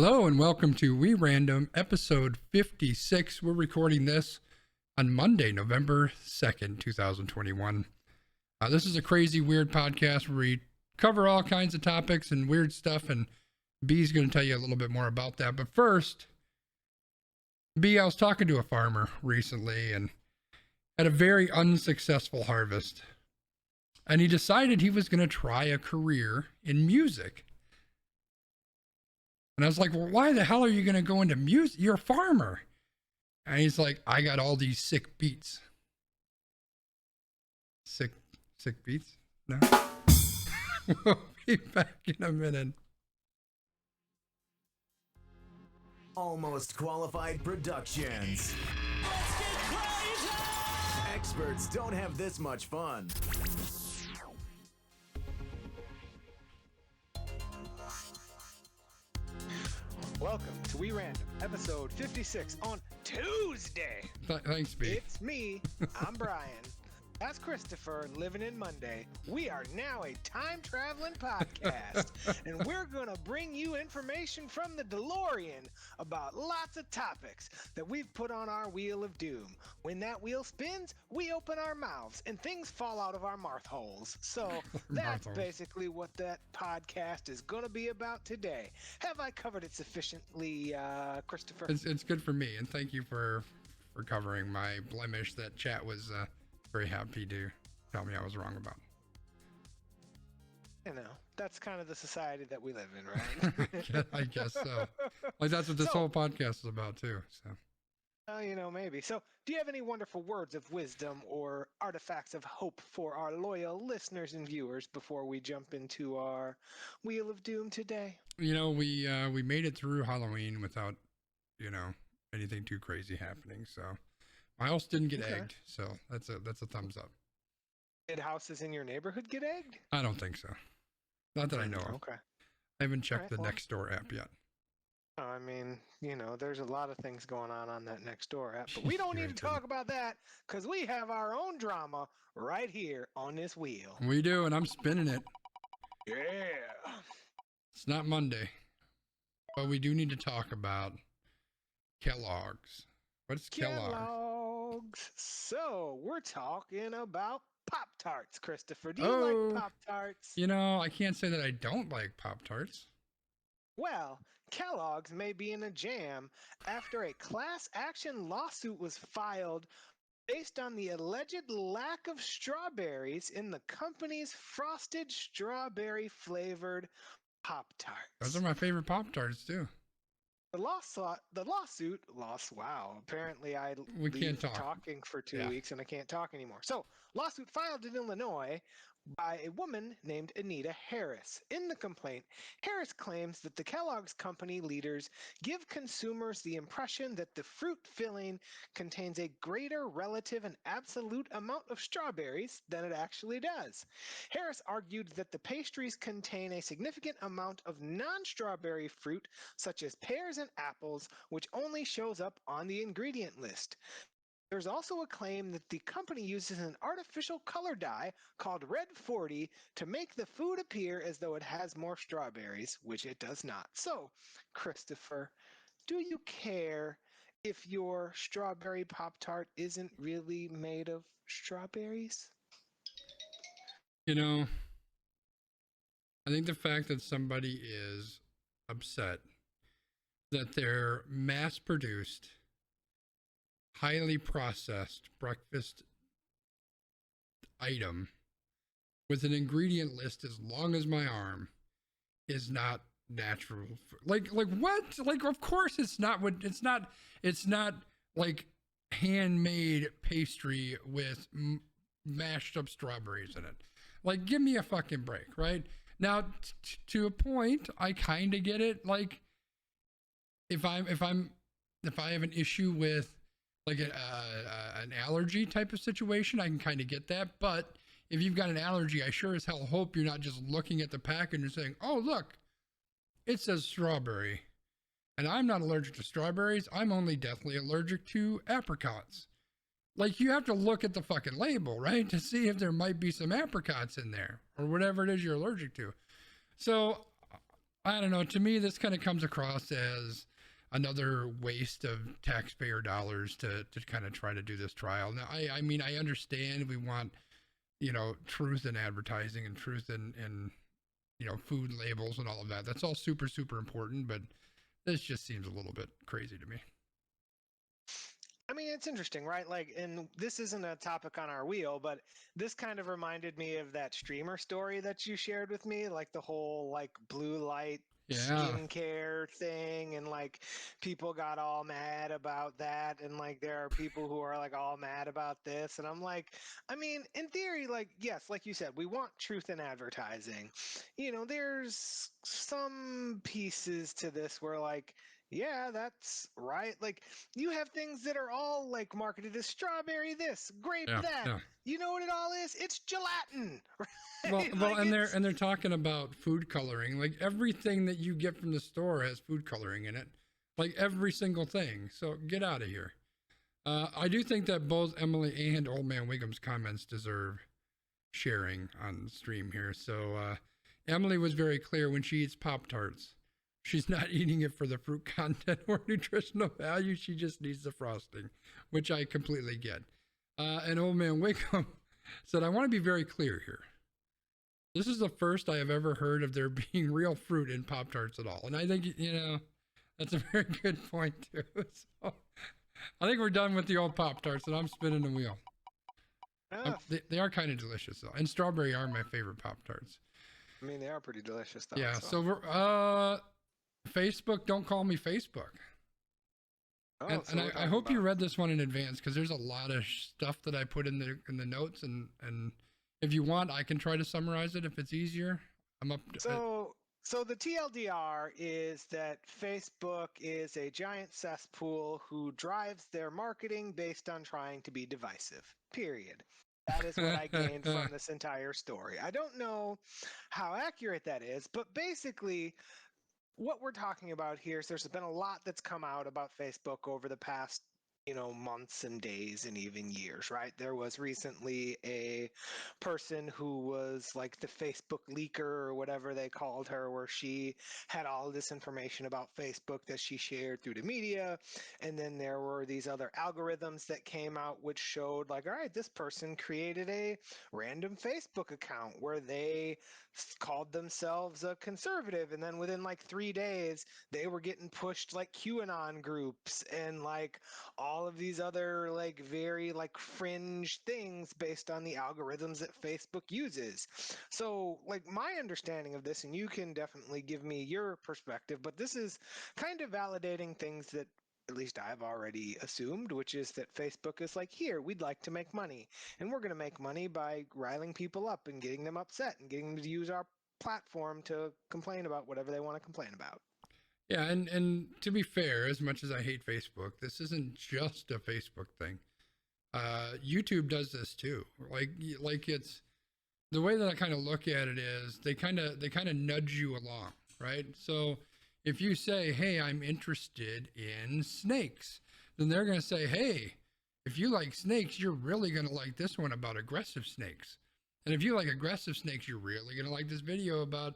Hello and welcome to We Random episode 56. We're recording this on Monday, November 2nd, 2021. This is a crazy, weird podcast where we cover all kinds of topics and weird stuff, and B's going to tell you a little bit more about that. But first, B, I was talking to a farmer recently and had a very unsuccessful harvest. And he decided he was going to try a career in music. And I was like, well, why the hell are you going to go into music? You're a farmer. And he's like, I got all these sick beats. Sick beats? No. We'll be back in a minute. Almost Qualified Productions. Let's get crazy! Experts don't have this much fun. Welcome to We Random, episode 56 on Tuesday. Thanks, B. It's me, I'm Brian. That's Christopher, living in Monday. We are now a time-traveling podcast, and we're going to bring you information from the DeLorean about lots of topics that we've put on our Wheel of Doom. When that wheel spins, we open our mouths, and things fall out of our mouth holes. So that's basically what that podcast is going to be about today. Have I covered it sufficiently, Christopher? It's good for me, and thank you for covering my blemish that chat was very happy to tell me I was wrong about. You know, that's kind of the society that we live in, right? I guess so. Like, that's what this whole podcast is about, too. So, you know, maybe. So, do you have any wonderful words of wisdom or artifacts of hope for our loyal listeners and viewers before we jump into our Wheel of Doom today? You know, we made it through Halloween without, anything too crazy happening. So, my house didn't get egged. So, that's a thumbs up. Did houses in your neighborhood get egged? I don't think so. Not that I know of. Okay. I haven't checked the Nextdoor app yet. I mean, there's a lot of things going on that Nextdoor app, but we don't need to talk about that because we have our own drama right here on this wheel. We do, and I'm spinning it. Yeah. It's not Monday, but we do need to talk about Kellogg's. What's Kellogg? Kellogg's. So we're talking about Pop-Tarts, Christopher. Do you like Pop-Tarts? I can't say that I don't like Pop-Tarts. Well, Kellogg's may be in a jam after a class action lawsuit was filed based on the alleged lack of strawberries in the company's frosted strawberry flavored Pop-Tarts. Those are my favorite Pop-Tarts too. Wow. Apparently we can't talk. Talking for 2 weeks and I can't talk anymore. So, lawsuit filed in Illinois by a woman named Anita Harris. In the complaint, Harris claims that the Kellogg's company leaders give consumers the impression that the fruit filling contains a greater relative and absolute amount of strawberries than it actually does. Harris argued that the pastries contain a significant amount of non-strawberry fruit, such as pears and apples, which only shows up on the ingredient list. There's also a claim that the company uses an artificial color dye called Red 40 to make the food appear as though it has more strawberries, which it does not. So, Christopher, do you care if your strawberry Pop-Tart isn't really made of strawberries? I think the fact that somebody is upset that their mass-produced, highly processed breakfast item with an ingredient list as long as my arm is not natural. Like what? Like, of course it's not like handmade pastry with mashed up strawberries in it. Like, give me a fucking break, right? Now, to a point, I kind of get it. Like, if I have an issue with like an allergy type of situation, I can kind of get that. But if you've got an allergy, I sure as hell hope you're not just looking at the pack and you're saying, oh, look, it says strawberry. And I'm not allergic to strawberries. I'm only deathly allergic to apricots. Like, you have to look at the fucking label, right? To see if there might be some apricots in there or whatever it is you're allergic to. So I don't know. To me, this kind of comes across as another waste of taxpayer dollars to kind of try to do this trial. Now, I mean, I understand we want, truth in advertising and truth in food labels and all of that. That's all super, super important, but this just seems a little bit crazy to me. I mean, it's interesting, right? Like, and this isn't a topic on our wheel, but this kind of reminded me of that streamer story that you shared with me, like the whole like blue light Yeah. skincare thing, and like people got all mad about that, and like there are people who are like all mad about this, and I'm like, I mean, in theory, like yes, like you said, we want truth in advertising. There's some pieces to this where like, yeah, that's right. Like you have things that are all like marketed as strawberry this, grape Yeah. that. Yeah. You know what it all is? It's gelatin, Well, right? well, Like and it's they're talking about food coloring. Like everything that you get from the store has food coloring in it, like every single thing. So get out of here. I do think that both Emily and Old Man Wiggum's comments deserve sharing on the stream here. So Emily was very clear when she eats Pop Tarts. She's not eating it for the fruit content or nutritional value. She just needs the frosting, which I completely get. And Old Man Wiggum said, I want to be very clear here. This is the first I have ever heard of there being real fruit in Pop Tarts at all. And I think, that's a very good point, too. So I think we're done with the old Pop Tarts, and I'm spinning the wheel. They are kind of delicious, though. And strawberry are my favorite Pop Tarts. I mean, they are pretty delicious, though. Yeah, so we're, Facebook, don't call me Facebook. Oh, and I hope you read this one in advance because there's a lot of stuff that I put in the notes, and if you want, I can try to summarize it if it's easier. I'm up. So the TLDR is that Facebook is a giant cesspool who drives their marketing based on trying to be divisive. Period. That is what I gained from this entire story. I don't know how accurate that is, but basically what we're talking about here is there's been a lot that's come out about Facebook over the past months and days and even years, right? There was recently a person who was like the Facebook leaker or whatever they called her, where she had all this information about Facebook that she shared through the media. And then there were these other algorithms that came out which showed like, all right, this person created a random Facebook account where they called themselves a conservative, and then within like 3 days they were getting pushed like QAnon groups and like all of these other like very like fringe things based on the algorithms that Facebook uses. So like my understanding of this, and you can definitely give me your perspective, but this is kind of validating things that at least I've already assumed, which is that Facebook is like, here, we'd like to make money. And we're going to make money by riling people up and getting them upset and getting them to use our platform to complain about whatever they want to complain about. Yeah, and to be fair, as much as I hate Facebook, this isn't just a Facebook thing. YouTube does this too. Like it's the way that I kind of look at it is they kind of nudge you along, right? So if you say, hey, I'm interested in snakes, then they're going to say, hey, if you like snakes, you're really going to like this one about aggressive snakes. And if you like aggressive snakes, you're really going to like this video about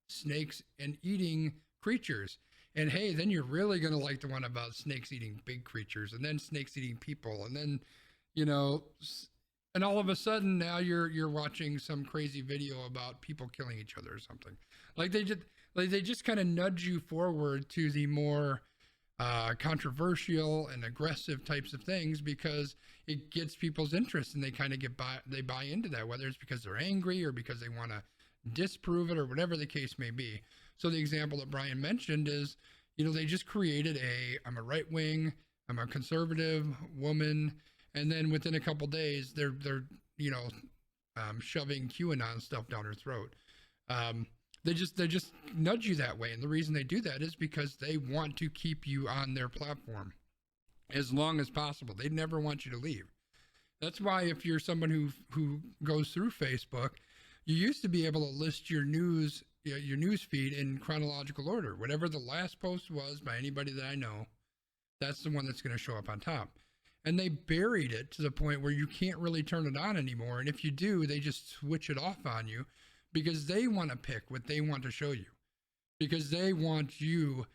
snakes and eating creatures. And hey, then you're really going to like the one about snakes eating big creatures, and then snakes eating people. And then, and all of a sudden now you're watching some crazy video about people killing each other or something. Like they just kind of nudge you forward to the more controversial and aggressive types of things because it gets people's interest, and they kind of they buy into that, whether it's because they're angry or because they want to disprove it or whatever the case may be. So the example that Brian mentioned is, they just created I'm a right wing, I'm a conservative woman, and then within a couple days they're shoving QAnon stuff down her throat. They just nudge you that way, and the reason they do that is because they want to keep you on their platform as long as possible. They never want you to leave. That's why if you're someone who goes through Facebook, you used to be able to list your news feed in chronological order. Whatever the last post was by anybody that I know, that's the one that's going to show up on top. And they buried it to the point where you can't really turn it on anymore. And if you do, they just switch it off on you because they want to pick what they want to show you. because they want you.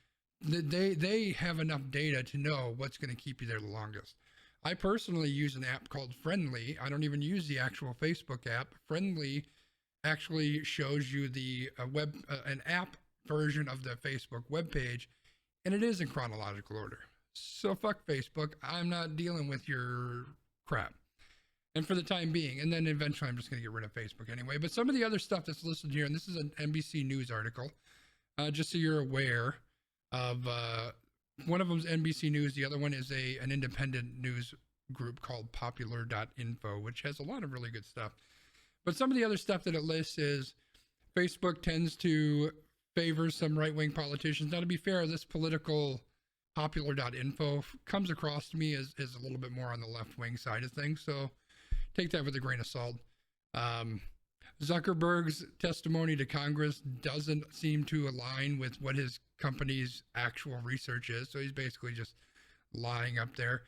They have enough data to know what's going to keep you there the longest. I personally use an app called Friendly. I don't even use the actual Facebook app. Friendly actually shows you the an app version of the Facebook webpage, and it is in chronological order. So fuck Facebook. I'm not dealing with your crap. And for the time being, and then eventually I'm just going to get rid of Facebook anyway. But some of the other stuff that's listed here, and this is an NBC News article, just so you're aware of, one of them is NBC News. The other one is an independent news group called popular.info, which has a lot of really good stuff. But some of the other stuff that it lists is Facebook tends to favor some right-wing politicians. Now, to be fair, this political popular.info comes across to me as a little bit more on the left-wing side of things. So take that with a grain of salt. Zuckerberg's testimony to Congress doesn't seem to align with what his company's actual research is. So he's basically just lying up there.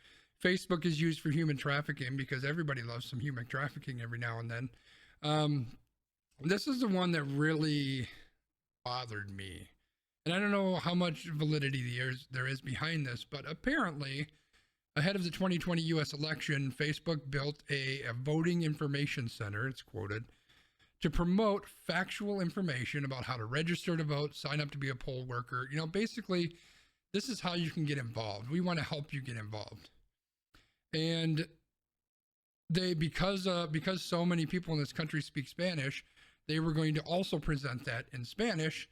Facebook is used for human trafficking because everybody loves some human trafficking every now and then. This is the one that really bothered me. And I don't know how much validity there is behind this, but apparently ahead of the 2020 U.S. election, Facebook built a voting information center, it's quoted, to promote factual information about how to register to vote, sign up to be a poll worker. You know, basically, this is how you can get involved. We want to help you get involved. And because so many people in this country speak Spanish, they were going to also present that in Spanish.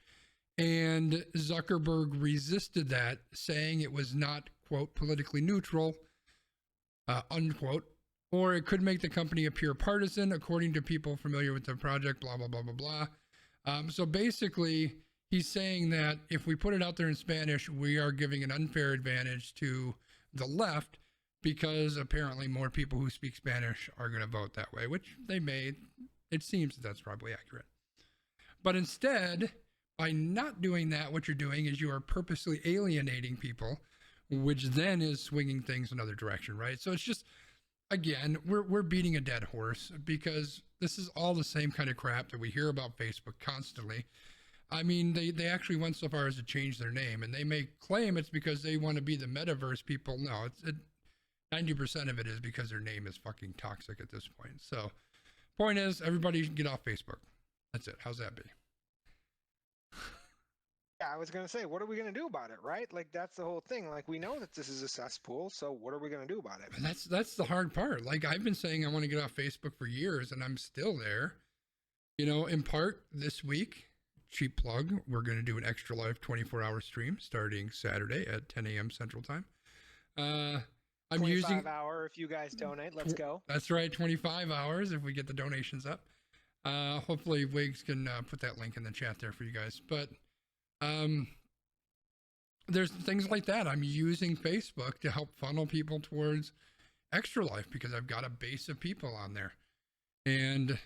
And Zuckerberg resisted that, saying it was not, quote, politically neutral, unquote, or it could make the company appear partisan, according to people familiar with the project, blah, blah, blah, blah, blah. So basically, he's saying that if we put it out there in Spanish, we are giving an unfair advantage to the left because apparently more people who speak Spanish are going to vote that way, which they may. It seems that's probably accurate. But instead, by not doing that, what you're doing is you are purposely alienating people, which then is swinging things another direction, right? So it's just, again, we're beating a dead horse because this is all the same kind of crap that we hear about Facebook constantly. I mean, they actually went so far as to change their name, and they may claim it's because they want to be the metaverse people. No, 90% of it is because their name is fucking toxic at this point. So point is, everybody should get off Facebook. That's it. How's that be? Yeah, I was going to say, what are we going to do about it, right? Like, that's the whole thing. Like, we know that this is a cesspool, so what are we going to do about it? And that's the hard part. Like, I've been saying I want to get off Facebook for years, and I'm still there. You know, in part, this week, cheap plug, we're going to do an Extra Life 24-hour stream starting Saturday at 10 a.m. Central Time. I'm using 25 hour if you guys donate. Let's go. That's right, 25 hours if we get the donations up. Hopefully Wiggs can put that link in the chat there for you guys. But there's things like that. I'm using Facebook to help funnel people towards Extra Life because I've got a base of people on there. And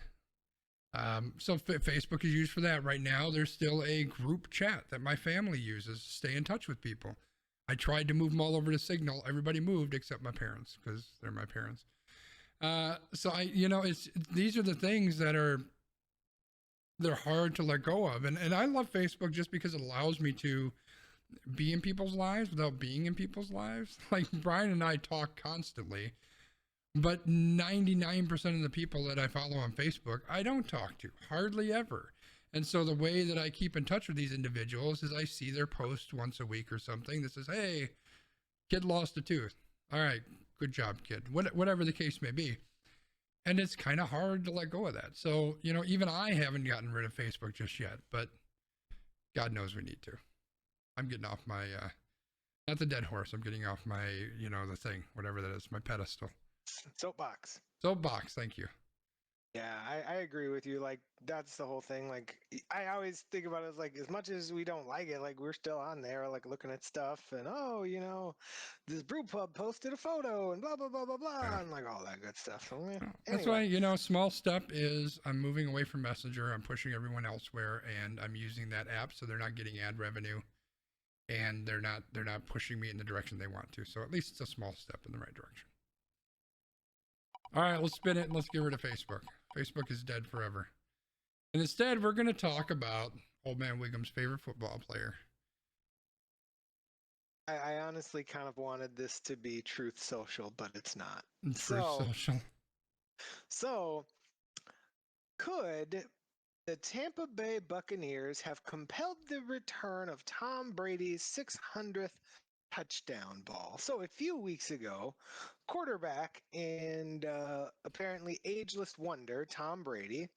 so Facebook is used for that. Right now, there's still a group chat that my family uses to stay in touch with people. I tried to move them all over to Signal. Everybody moved except my parents because they're my parents. So these are the things that they're hard to let go of. And I love Facebook just because it allows me to be in people's lives without being in people's lives. Like Brian and I talk constantly, but 99% of the people that I follow on Facebook, I don't talk to hardly ever. And so the way that I keep in touch with these individuals is I see their post once a week or something that says, hey, kid lost a tooth. All right, good job, kid. Whatever the case may be. And it's kind of hard to let go of that. So, even I haven't gotten rid of Facebook just yet, but God knows we need to. I'm getting off my, not the dead horse. I'm getting off my, the thing, whatever that is, my pedestal. Soapbox. Soapbox, thank you. Yeah, I agree with you. Like, that's the whole thing. Like, I always think about it as, like, as much as we don't like it, like, we're still on there, like, looking at stuff and, this brew pub posted a photo and blah, blah, blah, blah, blah, Yeah. and, like, all that good stuff. So, That's why, small step is I'm moving away from Messenger. I'm pushing everyone elsewhere, and I'm using that app so they're not getting ad revenue, and they're not pushing me in the direction they want to. So at least it's a small step in the right direction. All right, let's spin it and let's get rid of Facebook. Facebook is dead forever. And instead, we're going to talk about Old man Wiggum's favorite football player. I honestly kind of wanted this to be Truth Social, but it's not. Truth Social. So could the Tampa Bay Buccaneers have compelled the return of Tom Brady's 600th touchdown ball? So a few weeks ago, quarterback and apparently ageless wonder Tom Brady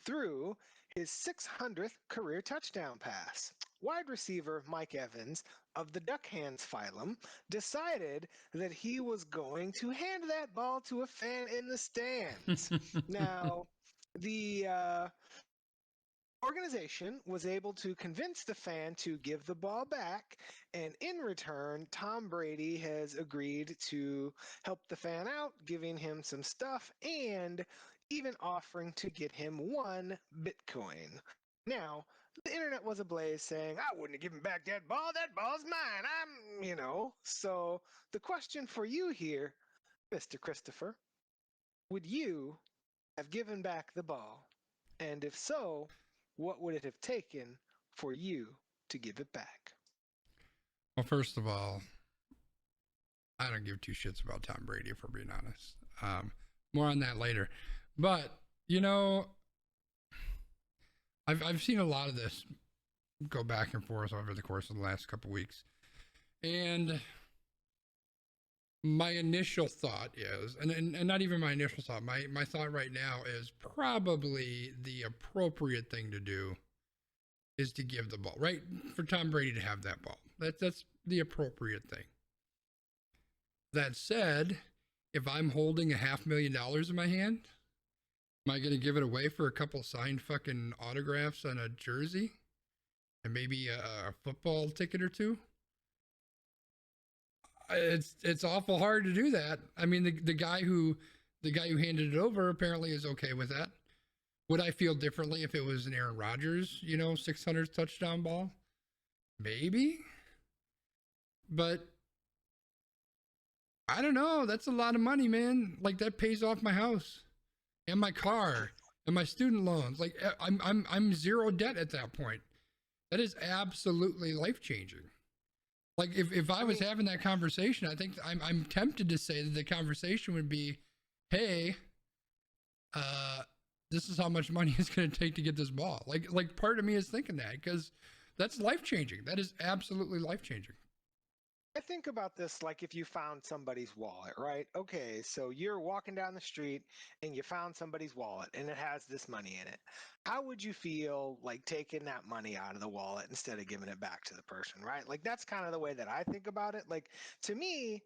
threw his 600th career touchdown pass. Wide receiver Mike Evans of the Duck Hands phylum decided that he was going to hand that ball to a fan in the stands. Now, the organization was able to convince the fan to give the ball back, and in return, Tom Brady has agreed to help the fan out, giving him some stuff and even offering to get him 1 Bitcoin. Now, the internet was ablaze saying, I wouldn't have given back that ball. That ball's mine. So the question for you here, Mr. Christopher, would you have given back the ball? And if so, what would it have taken for you to give it back? Well, first of all, I don't give two shits about Tom Brady, if we're being honest. More on that later. But, you know, I've seen a lot of this go back and forth over the course of the last couple of weeks. And my initial thought is, and not even my initial thought, my thought right now is probably the appropriate thing to do is to give the ball, right? For Tom Brady to have that ball. That's the appropriate thing. That said, if I'm holding $500,000 in my hand, am I going to give it away for a couple signed fucking autographs on a jersey and maybe a football ticket or two? It's awful hard to do that. I mean, the guy who handed it over apparently is okay with that. Would I feel differently if it was an Aaron Rodgers, 600 touchdown ball? Maybe. But I don't know. That's a lot of money, man. Like, that pays off my house and my car and my student loans. Like, I'm zero debt at that point. That is absolutely life-changing. Like, if I was having that conversation, I think I'm tempted to say that the conversation would be, hey, this is how much money it's going to take to get this ball. Like part of me is thinking that, because that's life-changing. That is absolutely life-changing. I think about this like if you found somebody's wallet, right? Okay, so you're walking down the street and you found somebody's wallet and it has this money in it. How would you feel like taking that money out of the wallet instead of giving it back to the person, right? Like, that's kind of the way that I think about it. Like, to me,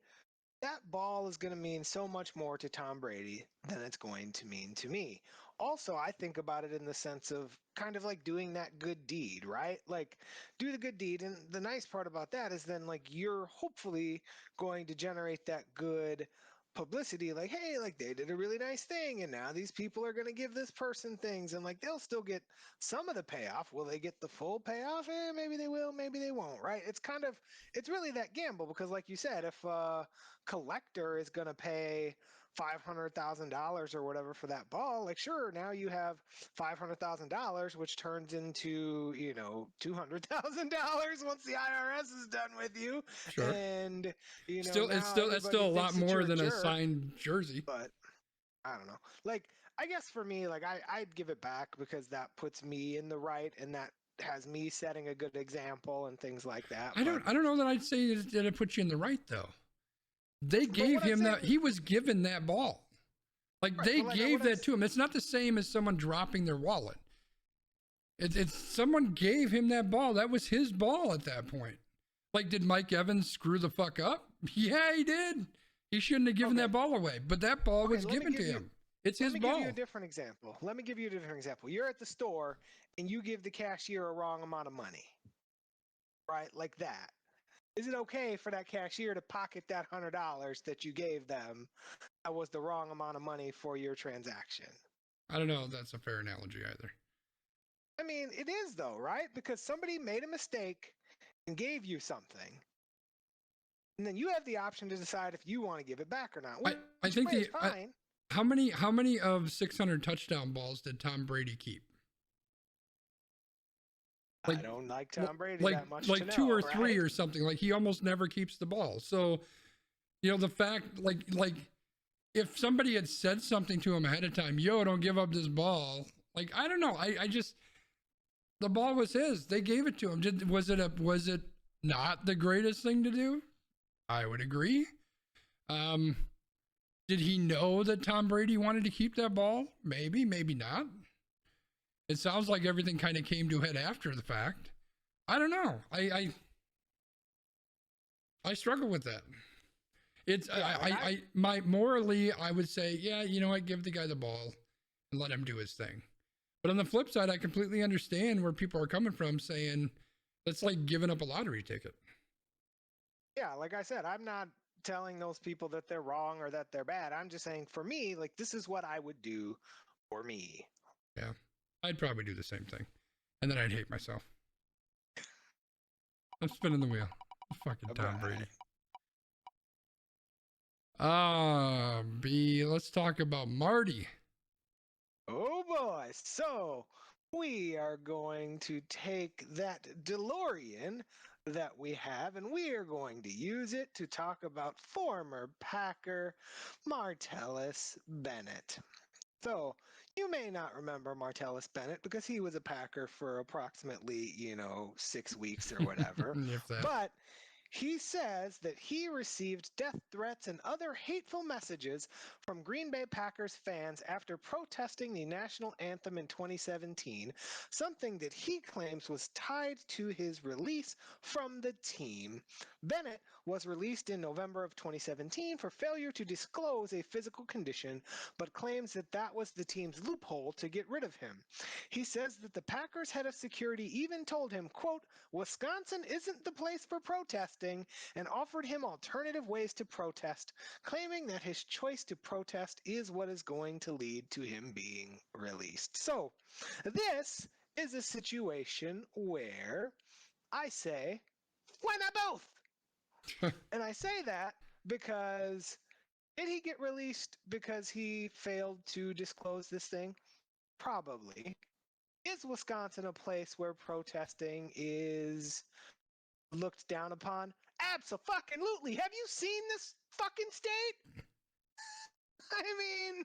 that ball is going to mean so much more to Tom Brady than it's going to mean to me. Also, I think about it in the sense of kind of like doing that good deed, right? Like, do the good deed. And the nice part about that is then, like, you're hopefully going to generate that good publicity, like, hey, like, they did a really nice thing and now these people are going to give this person things, and like they'll still get some of the payoff. Will they get the full payoff? Maybe they will, maybe they won't, right? It's really that gamble, because like you said, if a collector is going to pay $500,000 or whatever for that ball, like, sure, now you have $500,000, which turns into, $200,000 once the IRS is done with you. Sure. And that's still a lot more than a signed jersey. But I don't know. Like, I guess for me, like, I'd give it back because that puts me in the right, and that has me setting a good example and things like that. I don't know that I'd say that it puts you in the right, though. They gave him that. He was given that ball. Like, they gave that to him. It's not the same as someone dropping their wallet. It's someone gave him that ball. That was his ball at that point. Like, did Mike Evans screw the fuck up? Yeah, he did. He shouldn't have given that ball away. But that ball was given to him. It's his ball. Let me give you a different example. You're at the store and you give the cashier a wrong amount of money. Right? Like that. Is it okay for that cashier to pocket that $100 that you gave them that was the wrong amount of money for your transaction? I don't know if that's a fair analogy either. I mean, it is though, right? Because somebody made a mistake and gave you something. And then you have the option to decide if you want to give it back or not. I think fine. How many of 600 touchdown balls did Tom Brady keep? Like, I don't like Tom Brady like, that much like to know, two or three right? or something. Like he almost never keeps the ball. So, the fact, like if somebody had said something to him ahead of time, yo, don't give up this ball. Like, I don't know. I just, the ball was his. They gave it to him. Was it not the greatest thing to do? I would agree. Did he know that Tom Brady wanted to keep that ball? Maybe, maybe not. It sounds like everything kind of came to a head after the fact. I don't know. I struggle with that. It's my morally, I would say, yeah, you know what, give the guy the ball and let him do his thing. But on the flip side, I completely understand where people are coming from, saying that's like giving up a lottery ticket. Yeah, like I said, I'm not telling those people that they're wrong or that they're bad. I'm just saying, for me, like, this is what I would do for me. Yeah, I'd probably do the same thing, and then I'd hate myself. I'm spinning the wheel. Fucking Tom Brady. B, let's talk about Marty. Oh boy. So we are going to take that DeLorean that we have and we are going to use it to talk about former Packer Martellus Bennett. So you may not remember Martellus Bennett because he was a Packer for approximately, 6 weeks or whatever. If that. But he says that he received death threats and other hateful messages from Green Bay Packers fans after protesting the national anthem in 2017, something that he claims was tied to his release from the team. Bennett was released in November of 2017 for failure to disclose a physical condition, but claims that that was the team's loophole to get rid of him. He says that the Packers head of security even told him, quote, Wisconsin isn't the place for protesting, and offered him alternative ways to protest, claiming that his choice to protest is what is going to lead to him being released. So, this is a situation where I say, why not both? And I say that because did he get released because he failed to disclose this thing? Probably. Is Wisconsin a place where protesting is looked down upon? Abso-fucking-lutely. Have you seen this fucking state? I mean,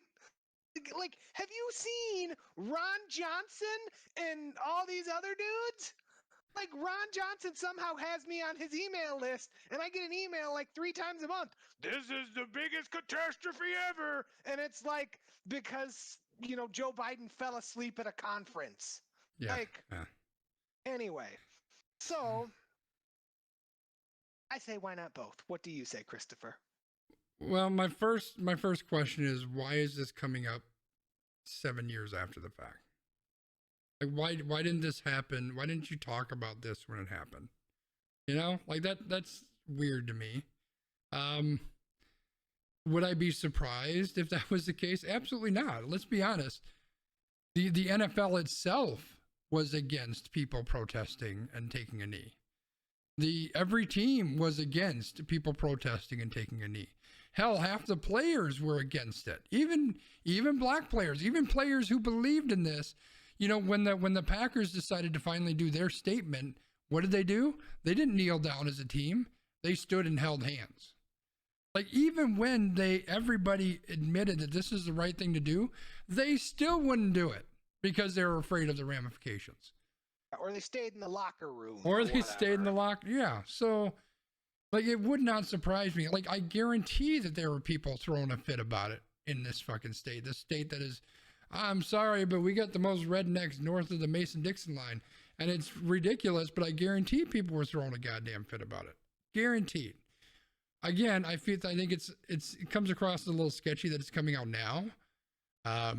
like, have you seen Ron Johnson and all these other dudes? Like, Ron Johnson somehow has me on his email list, and I get an email like 3 times a month. This is the biggest catastrophe ever. And it's like, because, Joe Biden fell asleep at a conference. Yeah. Anyway, so I say, why not both? What do you say, Christopher? Well, my first question is, why is this coming up 7 years after the fact? Like, why didn't this happen? Why didn't you talk about this when it happened? Like that's weird to me. Would I be surprised if that was the case? Absolutely not. Let's be honest. The NFL itself was against people protesting and taking a knee. Every team was against people protesting and taking a knee. Hell, half the players were against it. Even black players, even players who believed in this. When the Packers decided to finally do their statement, what did they do? They didn't kneel down as a team. They stood and held hands. Like, even when everybody admitted that this is the right thing to do, they still wouldn't do it because they were afraid of the ramifications. Or they stayed in the locker room. Or they stayed in the locker. Yeah. So, like, it would not surprise me. Like, I guarantee that there were people throwing a fit about it in this fucking state. This state that is, I'm sorry, but we got the most rednecks north of the Mason-Dixon line. And it's ridiculous, but I guarantee people were throwing a goddamn fit about it. Guaranteed. Again, I think it comes across a little sketchy that it's coming out now. I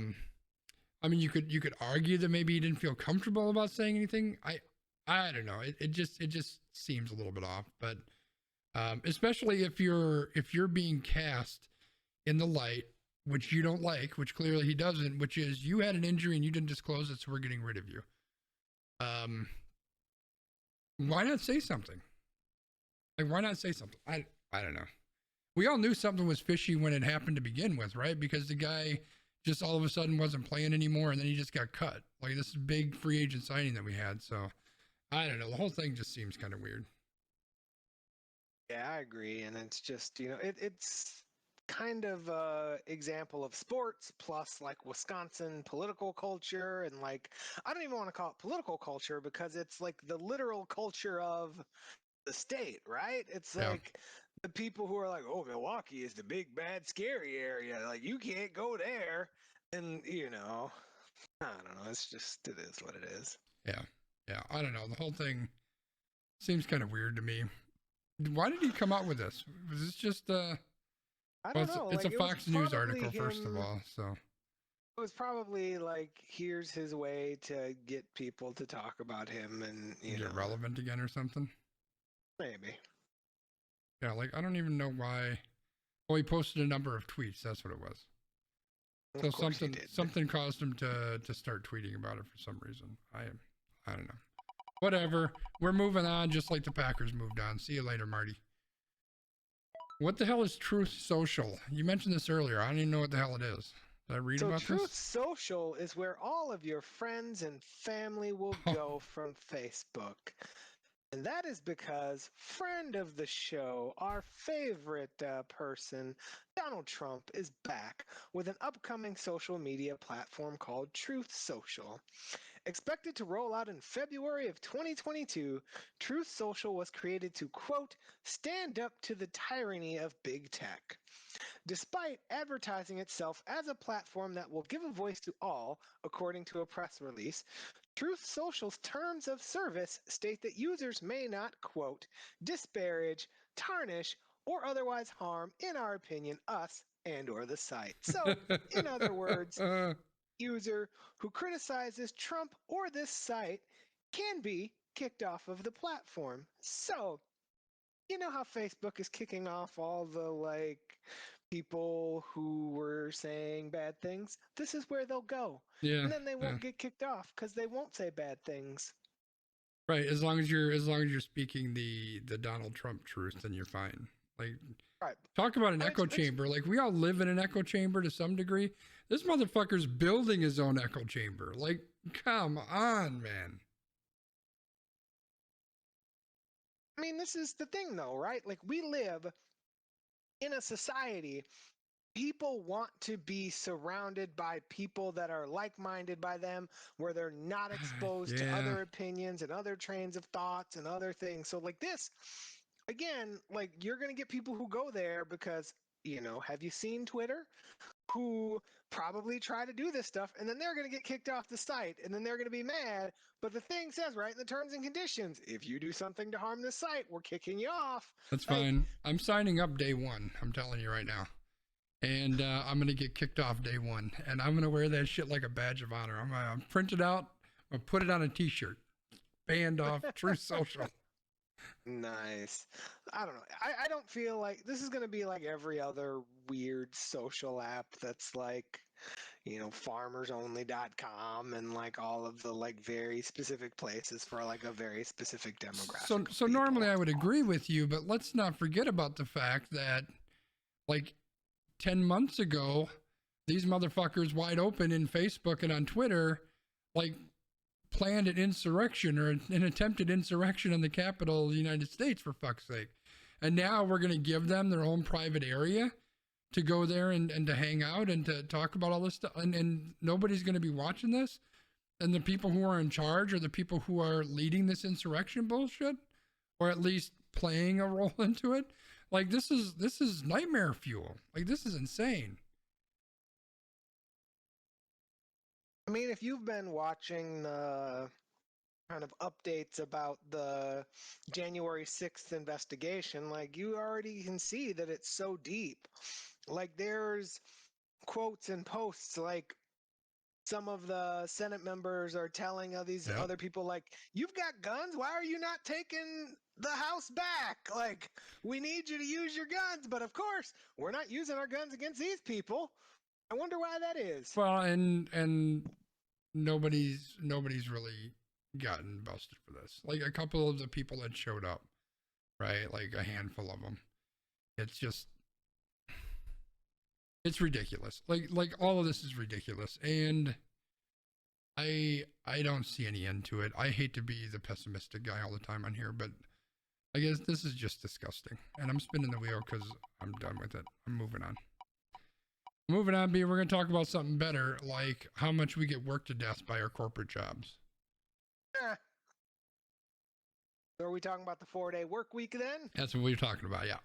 mean, you could argue that maybe he didn't feel comfortable about saying anything. I don't know. It just seems a little bit off. But especially if you're being cast in the light, which you don't like, which clearly he doesn't, which is you had an injury and you didn't disclose it, so we're getting rid of you. Why not say something? Like, why not say something? I don't know. We all knew something was fishy when it happened to begin with, right? Because the guy just all of a sudden wasn't playing anymore, and then he just got cut. Like, this big free agent signing that we had. So, I don't know. The whole thing just seems kind of weird. Yeah, I agree. And it's just, it's kind of a example of sports plus like Wisconsin political culture. And like, I don't even want to call it political culture because it's like the literal culture of the state, right? It's Yeah. like the people who are like, oh, Milwaukee is the big, bad, scary area. Like, you can't go there. And, I don't know. It's just, it is what it is. Yeah. Yeah. I don't know. The whole thing seems kind of weird to me. Why did he come out with this? Was this just I well, don't know. it's a Like, it was Fox News probably article, first of him. all. So It was probably like, here's his way to get people to talk about him, and get relevant again or something. maybe. Yeah, like I don't even know why. Oh, he posted a number of tweets. That's what it was. So Of course he did. something caused him to start tweeting about it for some reason. I don't know. Whatever. We're moving on, just like the Packers moved on. See you later, Marty. What the hell is Truth Social? You mentioned this earlier. I don't even know what the hell it is. Did I read So about Truth this? Social is where all of your friends and family will go from Facebook. And that is because friend of the show, our favorite person, Donald Trump, is back with an upcoming social media platform called Truth Social. Expected to roll out in February of 2022, Truth Social was created to, quote, stand up to the tyranny of big tech. Despite advertising itself as a platform that will give a voice to all, according to a press release, Truth Social's terms of service state that users may not, quote, disparage, tarnish, or otherwise harm, in our opinion, us and or the site. So, in other words, user who criticizes Trump or this site can be kicked off of the platform. So, you know how Facebook is kicking off all the like people who were saying bad things? This is where they'll go. Yeah, And then they yeah. won't get kicked off because they won't say bad things. Right. As long as you're speaking the Donald Trump truth, then you're fine. Like Right. talk about an And echo chamber. Like we all live in an echo chamber to some degree. This motherfucker's building his own echo chamber. Like, come on, man. I mean, this is the thing though, right? Like we live in a society, people want to be surrounded by people that are like-minded by them, where they're not exposed to Yeah. other opinions and other trains of thoughts and other things. So like this, again, like you're going to get people who go there because, have you seen Twitter? Who probably try to do this stuff, and then they're going to get kicked off the site, and then they're going to be mad. But the thing says right in the terms and conditions, if you do something to harm this site, we're kicking you off. That's Like, fine. I'm signing up day one. I'm telling you right now. And I'm going to get kicked off day one. And I'm going to wear that shit like a badge of honor. I'm going to print it out. I'm going to put it on a t-shirt. Banned off Truth Social. nice. I don't know. I don't feel like this is going to be like every other weird social app that's like, farmersonly.com and like all of the like very specific places for like a very specific demographic. So of normally people. I would agree with you, but let's not forget about the fact that like 10 months ago, these motherfuckers wide open in Facebook and on Twitter, like planned an insurrection or an attempted insurrection in the capital of the United States, for fuck's sake. And now we're going to give them their own private area to go there and to hang out and to talk about all this stuff. And nobody's going to be watching this. And the people who are in charge are the people who are leading this insurrection bullshit, or at least playing a role into it. Like this is nightmare fuel. Like this is insane. I mean, if you've been watching the kind of updates about the January 6th investigation, like you already can see that it's so deep. Like there's quotes and posts like some of the Senate members are telling these Yep. other people, like, you've got guns. Why are you not taking the House back? Like, we need you to use your guns. But of course, we're not using our guns against these people. I wonder why that is. Well, and nobody's really gotten busted for this. Like a couple of the people that showed up, right? Like a handful of them. It's just it's ridiculous. Like all of this is ridiculous. And I don't see any end to it. I hate to be the pessimistic guy all the time on here, but I guess this is just disgusting. And I'm spinning the wheel because I'm done with it. I'm moving on. Moving on, B, we're going to talk about something better, like how much we get worked to death by our corporate jobs. So are we talking about the 4-day work week then? That's what we're talking about, yeah.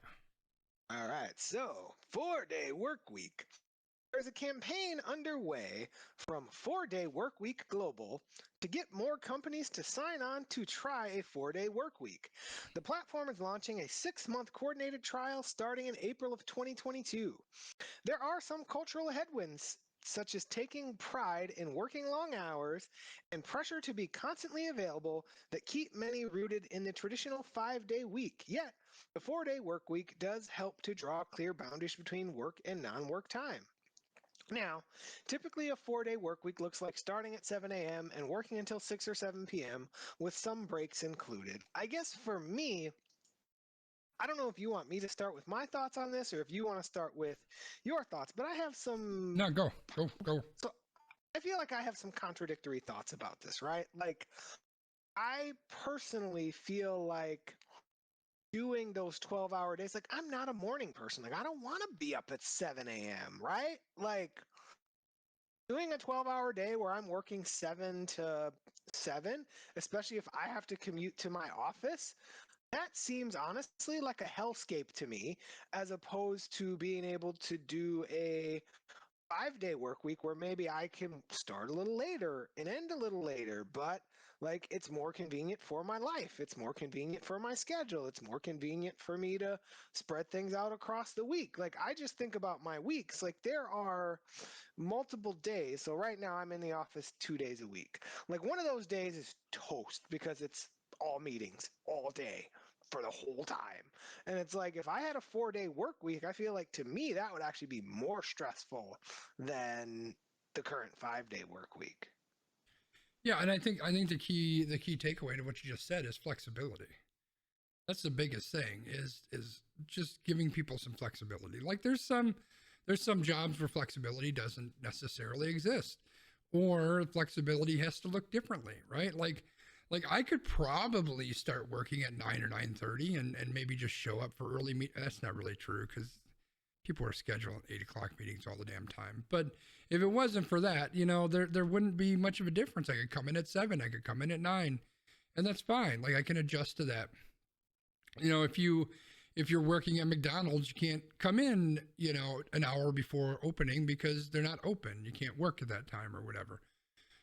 All right, so 4-day work week. There's a campaign underway from 4-day work week global to get more companies to sign on to try a 4-day work week. The platform is launching a 6-month coordinated trial starting in April of 2022. There are some cultural headwinds, such as taking pride in working long hours and pressure to be constantly available, that keep many rooted in the traditional 5-day week. Yet, the 4-day work week does help to draw clear boundaries between work and non-work time. Now, typically a 4-day work week looks like starting at 7 a.m. and working until 6 or 7 p.m. with some breaks included. I guess for me, I don't know if you want me to start with my thoughts on this or if you want to start with your thoughts, but I have some... No, go. So I feel like I have some contradictory thoughts about this, right? Like, I personally feel like doing those 12-hour days, like, I'm not a morning person. Like, I don't want to be up at 7 a.m., right? Like, doing a 12-hour day where I'm working 7 to 7, especially if I have to commute to my office, that seems honestly like a hellscape to me, as opposed to being able to do a 5-day work week where maybe I can start a little later and end a little later, but like it's more convenient for my life. It's more convenient for my schedule. It's more convenient for me to spread things out across the week. Like I just think about my weeks. Like there are multiple days. So right now I'm in the office 2 days a week. Like one of those days is toast because it's all meetings all day for the whole time. And it's like if I had a 4-day work week, I feel like to me that would actually be more stressful than the current 5-day work week. Yeah, and I think the key takeaway to what you just said is flexibility. That's the biggest thing is just giving people some flexibility. Like there's some jobs where flexibility doesn't necessarily exist, or flexibility has to look differently, right? Like I could probably start working at 9 or 9:30 and maybe just show up for early meet. That's not really true because people are scheduling 8 o'clock meetings all the damn time. But if it wasn't for that, you know, there wouldn't be much of a difference. I could come in at 7, I could come in at 9, and that's fine. Like I can adjust to that. You know, if you're working at McDonald's, you can't come in, you know, an hour before opening because they're not open. You can't work at that time or whatever.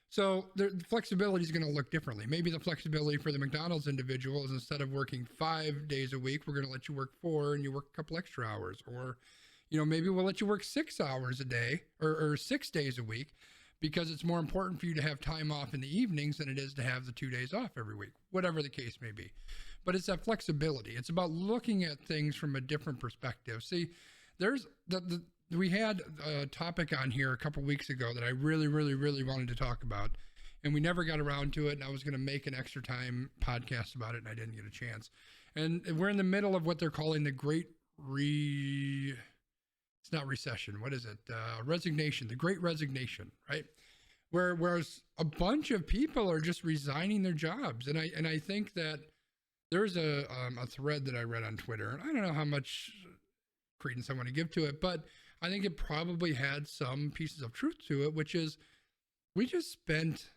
So the flexibility is going to look differently. Maybe the flexibility for the McDonald's individual is instead of working 5 days a week, we're going to let you work 4 and you work a couple extra hours. Or, you know, maybe we'll let you work 6 hours a day or 6 days a week because it's more important for you to have time off in the evenings than it is to have the 2 days off every week, whatever the case may be. But it's that flexibility. It's about looking at things from a different perspective. See, there's we had a topic on here a couple weeks ago that I really wanted to talk about, and we never got around to it. And I was going to make an extra time podcast about it, and I didn't get a chance. And we're in the middle of what they're calling the it's not recession. What is it? Resignation, the Great Resignation, right? Whereas a bunch of people are just resigning their jobs. And I think that there's a thread that I read on Twitter, and I don't know how much credence I want to give to it, but I think it probably had some pieces of truth to it, which is we just spent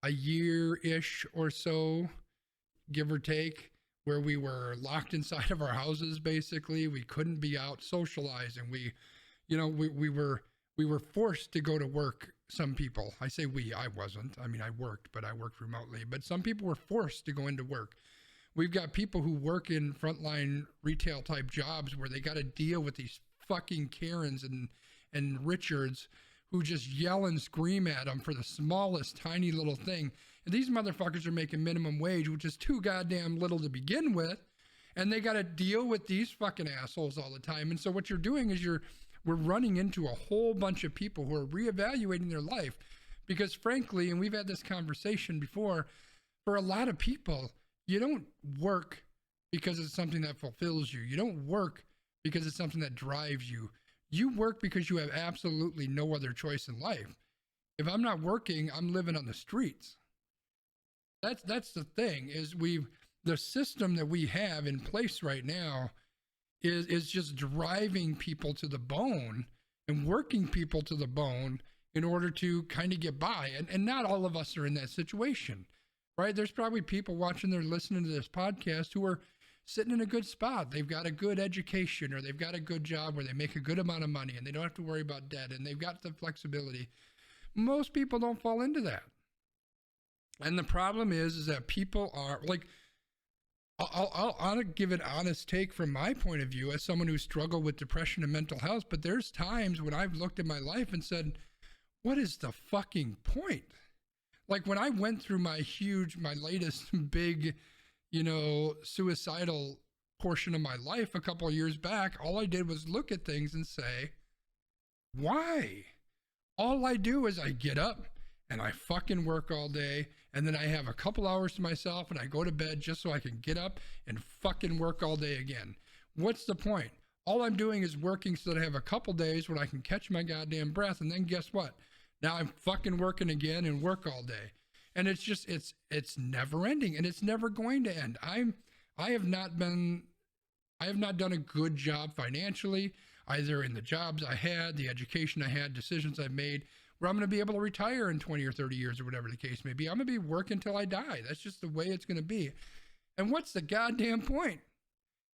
a year-ish or so, give or take, where we were locked inside of our houses. Basically, we couldn't be out socializing. We were forced to go to work. Some people, I say we, I wasn't. I mean, I worked, but I worked remotely. But some people were forced to go into work. We've got people who work in frontline retail type jobs where they got to deal with these fucking Karens and Richards who just yell and scream at them for the smallest tiny little thing. And these motherfuckers are making minimum wage, which is too goddamn little to begin with. And they got to deal with these fucking assholes all the time. And so what you're doing is we're running into a whole bunch of people who are reevaluating their life because frankly, and we've had this conversation before, for a lot of people, you don't work because it's something that fulfills you. You don't work because it's something that drives you. You work because you have absolutely no other choice in life. If I'm not working, I'm living on the streets. That's the thing is the system that we have in place right now is just driving people to the bone and working people to the bone in order to kind of get by. And not all of us are in that situation, right? There's probably people watching, they're listening to this podcast who are sitting in a good spot. They've got a good education or they've got a good job where they make a good amount of money and they don't have to worry about debt and they've got the flexibility. Most people don't fall into that. And the problem is that people are like, I'll give an honest take from my point of view as someone who struggled with depression and mental health. But there's times when I've looked at my life and said, what is the fucking point? Like when I went through my latest big, suicidal portion of my life a couple of years back, all I did was look at things and say, why? All I do is I get up and I fucking work all day, and then I have a couple hours to myself and I go to bed just so I can get up and fucking work all day again. What's the point? All I'm doing is working so that I have a couple days when I can catch my goddamn breath, and then guess what? Now I'm fucking working again and work all day. And it's just, it's never ending, and it's never going to end. I have not done a good job financially, either in the jobs I had, the education I had, decisions I've made, where I'm going to be able to retire in 20 or 30 years or whatever the case may be. I'm going to be working until I die. That's just the way it's going to be. And what's the goddamn point?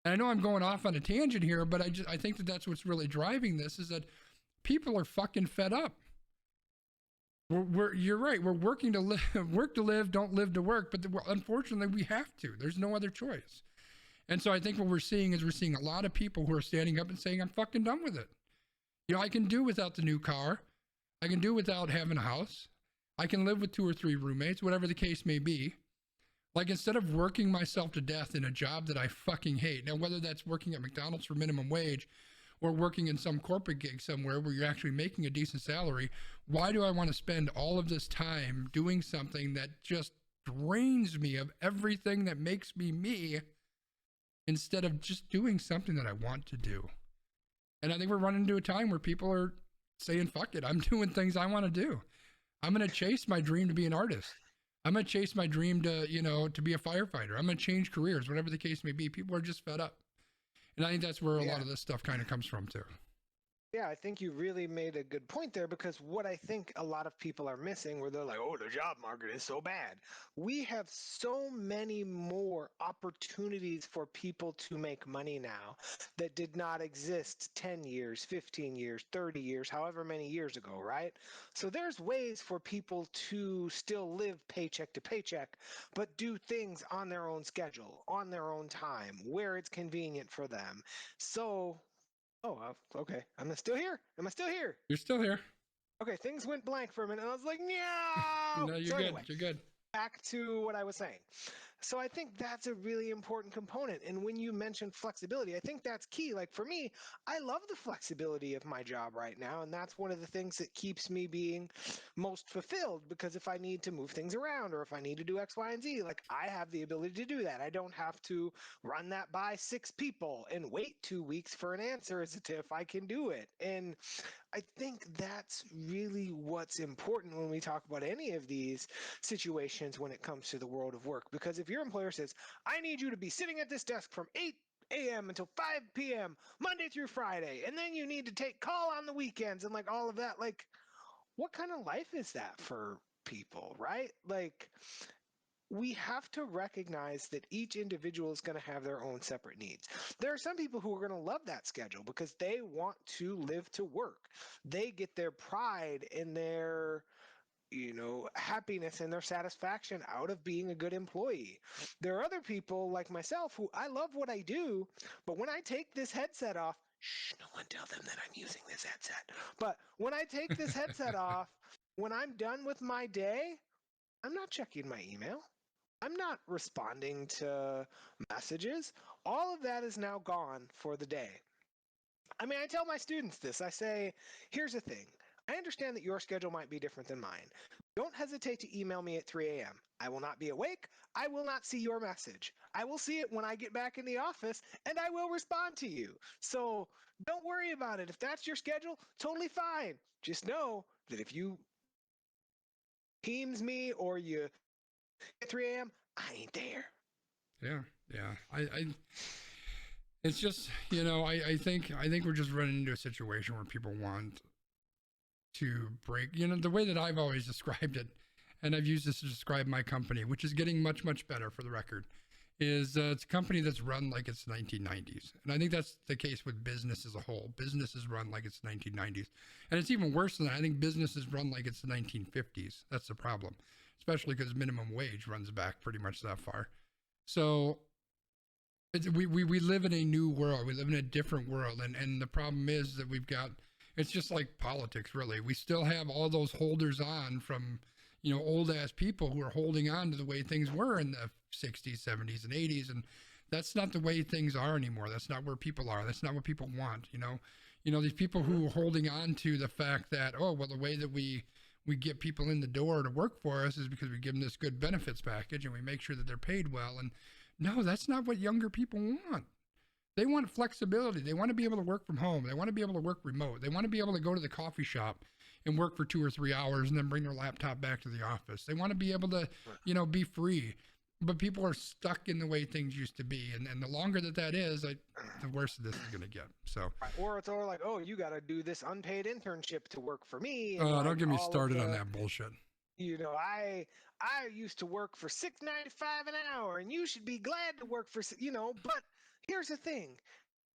And I know I'm going off on a tangent here, but I think that that's what's really driving this, is that people are fucking fed up. You're right. We're working to live, work to live, don't live to work. But unfortunately, we have to. There's no other choice. And so I think what we're seeing a lot of people who are standing up and saying, I'm fucking done with it. I can do without the new car. I can do without having a house. I can live with 2 or 3 roommates, whatever the case may be. Like, instead of working myself to death in a job that I fucking hate, now whether that's working at McDonald's for minimum wage or working in some corporate gig somewhere where you're actually making a decent salary, why do I want to spend all of this time doing something that just drains me of everything that makes me me, instead of just doing something that I want to do? And I think we're running into a time where people are saying, fuck it, I'm doing things I want to do. I'm going to chase my dream to be an artist. I'm going to chase my dream to, to be a firefighter. I'm going to change careers, whatever the case may be. People are just fed up. And I think that's where a lot of this stuff kind of comes from too. Yeah, I think you really made a good point there, because what I think a lot of people are missing, where they're like, oh, the job market is so bad. We have so many more opportunities for people to make money now that did not exist 10 years, 15 years, 30 years, however many years ago, right? So there's ways for people to still live paycheck to paycheck, but do things on their own schedule, on their own time, where it's convenient for them. So... Oh, okay. I'm still here. Am I still here? You're still here. Okay, things went blank for a minute, and I was like, no! No, you're So good. anyway, You're good. back to what I was saying. So I think that's a really important component. And when you mentioned flexibility, I think that's key. Like for me, I love the flexibility of my job right now. And that's one of the things that keeps me being most fulfilled, because if I need to move things around or if I need to do X, Y, and Z, like I have the ability to do that. I don't have to run that by 6 people and wait 2 weeks for an answer as to if I can do it. And I think that's really what's important when we talk about any of these situations when it comes to the world of work. Because if your employer says, I need you to be sitting at this desk from 8 a.m. until 5 p.m. Monday through Friday, and then you need to take call on the weekends and like all of that, like what kind of life is that for people, right? Like we have to recognize that each individual is going to have their own separate needs. There are some people who are going to love that schedule because they want to live to work. They get their pride and their happiness and their satisfaction out of being a good employee. There are other people like myself who I love what I do, but when I take this headset off, no one tell them that I'm using this headset. But when I take this headset off, when I'm done with my day, I'm not checking my email. I'm not responding to messages. All of that is now gone for the day. I mean, I tell my students this. I say, here's the thing. I understand that your schedule might be different than mine. Don't hesitate to email me at 3 a.m. I will not be awake. I will not see your message. I will see it when I get back in the office, and I will respond to you. So don't worry about it. If that's your schedule, totally fine. Just know that if you Teams me or you at 3 a.m., I ain't there. Yeah. I it's just, I think we're just running into a situation where people want to break, the way that I've always described it, and I've used this to describe my company, which is getting much, much better for the record, is it's a company that's run like it's 1990s. And I think that's the case with business as a whole. Business is run like it's 1990s. And it's even worse than that. I think business is run like it's the 1950s. That's the problem, especially because minimum wage runs back pretty much that far. So we live in a new world. We live in a different world. And the problem is that it's just like politics, really. We still have all those holders on from, old ass people who are holding on to the way things were in the 60s, 70s, and 80s. And that's not the way things are anymore. That's not where people are. That's not what people want. These people who are holding on to the fact that, the way that we get people in the door to work for us is because we give them this good benefits package and we make sure that they're paid well. And no, that's not what younger people want. They want flexibility. They want to be able to work from home. They want to be able to work remote. They want to be able to go to the coffee shop and work for 2 or 3 hours and then bring their laptop back to the office. They want to be able to, be free. But people are stuck in the way things used to be. And the longer that is, the worse this is going to get. So, or it's all like, you got to do this unpaid internship to work for me. And don't get me started on that bullshit. I used to work for $6.95 an hour, and you should be glad to work for, but here's the thing.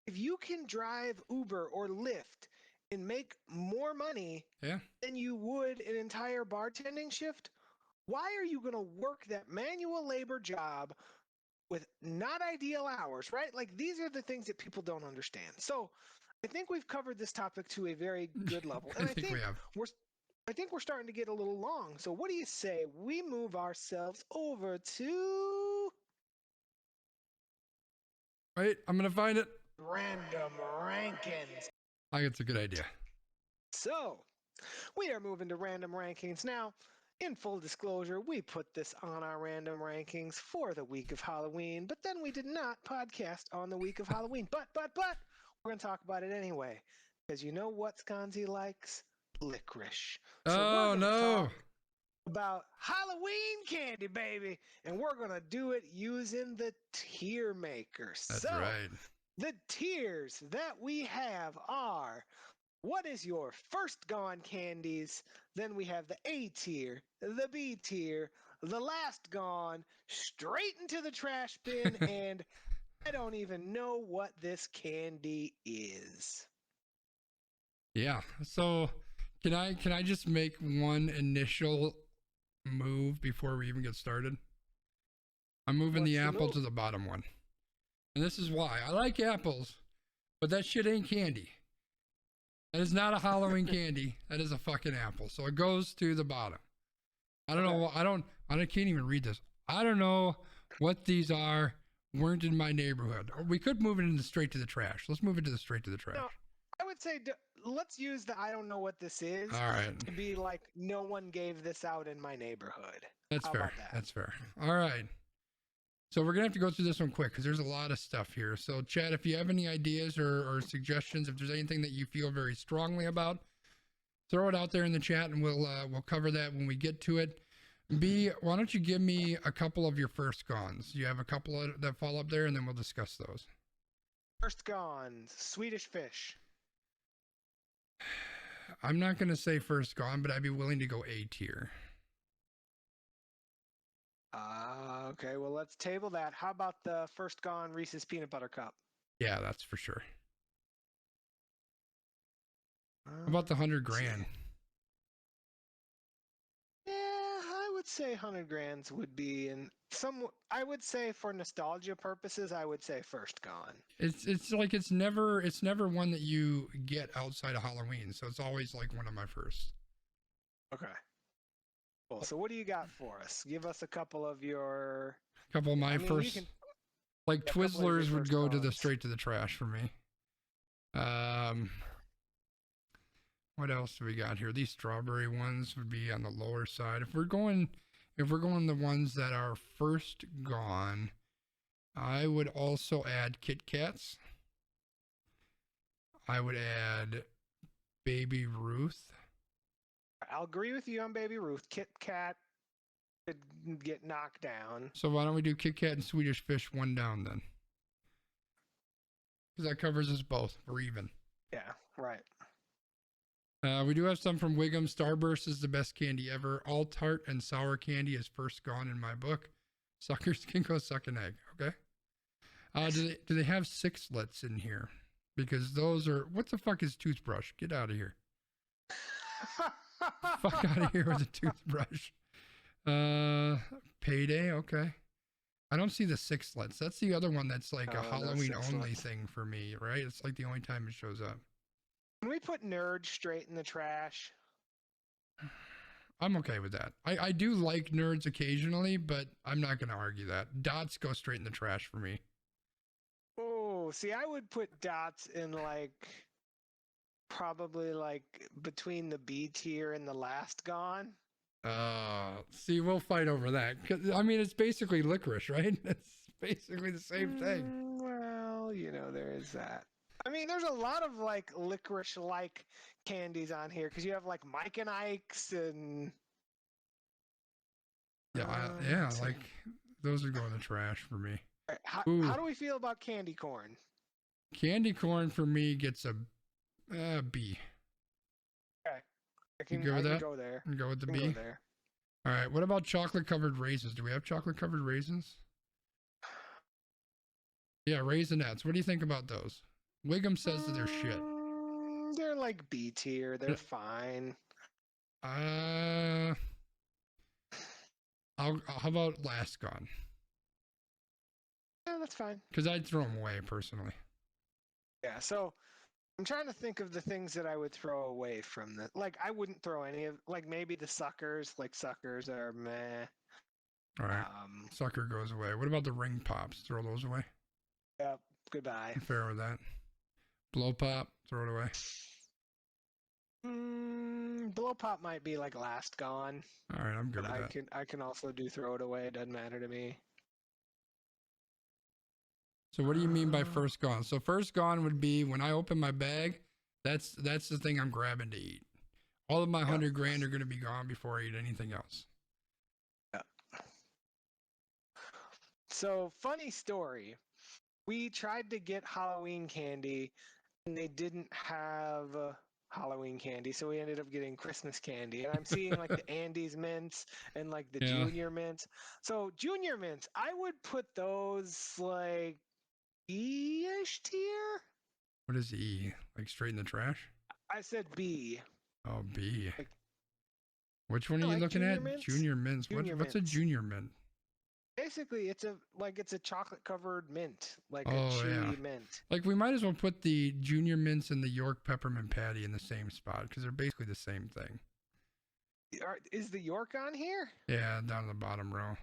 If you can drive Uber or Lyft and make more money than you would an entire bartending shift, why are you going to work that manual labor job with not ideal hours, right? Like, these are the things that people don't understand. So I think we've covered this topic to a very good level. And I think we have. I think we're starting to get a little long. So what do you say we move ourselves over to... Wait, I'm going to find it. Random rankings. I think it's a good idea. So we are moving to random rankings. Now, in full disclosure, we put this on our random rankings for the week of Halloween, but then we did not podcast on the week of Halloween. But we're going to talk about it anyway, because you know what Sconzi likes? Licorice. So talk about Halloween candy, baby, and we're going to do it using the tier maker. That's right. The tiers that we have are... what is your first gone candies? Then we have the A tier, the B tier, the last gone, straight into the trash bin, and I don't even know what this candy is. Yeah. So can I just make one initial move before we even get started? I'm moving the apple to the bottom one. And this is why. I like apples, but that shit ain't candy. That is not a Halloween candy. That is a fucking apple. So it goes to the bottom. I don't know. I can't even read this. I don't know what these are. Weren't in my neighborhood. Or we could move it straight to the trash. Let's move it straight to the trash. No, I would say let's use the I don't know what this is. All right. To be like, no one gave this out in my neighborhood. That's How fair. about that? That's fair. All right. So we're going to have to go through this one quick because there's a lot of stuff here. So, Chad, if you have any ideas or suggestions, if there's anything that you feel very strongly about, throw it out there in the chat and we'll cover that when we get to it. B, why don't you give me a couple of your first gones? You have a couple that fall up there, and then we'll discuss those. First gone, Swedish Fish. I'm not going to say first gone, but I'd be willing to go A tier. Okay, well, let's table that. How about the first gone Reese's Peanut Butter Cup? Yeah, that's for sure. How about the 100 grand? Yeah, I would say 100 grands would be in some. I would say for nostalgia purposes, I would say first gone. It's like it's never one that you get outside of Halloween, so it's always like one of my first. Okay. Cool. So what do you got for us? Give us a couple of your... Couple of my first... Like Twizzlers would go to straight to the trash for me. What else do we got here? These strawberry ones would be on the lower side. If we're going the ones that are first gone, I would also add Kit Kats. I would add Baby Ruth. I'll agree with you on Baby Ruth. Kit Kat could get knocked down. So why don't we do Kit Kat and Swedish Fish one down then? Because that covers us both. We're even. Yeah, right. We do have some from Wiggum. Starburst is the best candy ever. All tart and sour candy is first gone in my book. Suckers can go suck an egg. Okay. Do they have sixlets in here? Because those are, what the fuck is toothbrush? Get out of here. Fuck out of here with a toothbrush. Payday. Okay. I don't see the sixlets. That's the other one that's like a Halloween only thing for me, right? It's like the only time it shows up. Can we put Nerds straight in the trash? I'm okay with that. I do like Nerds occasionally, but I'm not going to argue that. Dots go straight in the trash for me. Oh, see, I would put Dots in like probably like between the B tier and the Last Gone. See, we'll fight over that. 'Cause, I mean, it's basically licorice, right? It's basically the same thing. Well, you know, there is that. I mean, there's a lot of like licorice-like candies on here because you have like Mike and Ike's and Yeah, like those would go in the trash for me. how do we feel about candy corn? Candy corn for me gets a B. Okay, I You go with that? Go there. And go with the I B. can go there. All right. What about chocolate covered raisins? Do we have chocolate covered raisins? Yeah, Raisinets. What do you think about those? Wiggum says that they're shit. They're like B tier. They're fine. How about Last Gone? Yeah, that's fine. Because I'd throw them away personally. Yeah, so I'm trying to think of the things that I would throw away from the. Like, I wouldn't throw any of. Like, maybe the suckers. Like, suckers are meh. All right. Sucker goes away. What about the ring pops? Throw those away. Yep. Goodbye. I'm fair with that. Blow pop. Throw it away. Blow pop might be like Last Gone. All right, I'm good with that. I can also do throw it away. It doesn't matter to me. So what do you mean by first gone? So first gone would be when I open my bag. That's the thing I'm grabbing to eat. All of my 100 grand are going to be gone before I eat anything else. Yeah. So funny story. We tried to get Halloween candy, and they didn't have Halloween candy, so we ended up getting Christmas candy. And I'm seeing like the Andes mints and like the junior mints. So junior mints, I would put those like E-ish tier. What is E? Like straight in the trash? I said B. Oh, B. Like, which one are you like looking at? mints? Junior mints. What's a junior mint? Basically, it's a chocolate covered mint, like a chewy mint. Like we might as well put the junior mints and the York peppermint patty in the same spot because they're basically the same thing. Is the York on here? Yeah, down the bottom row.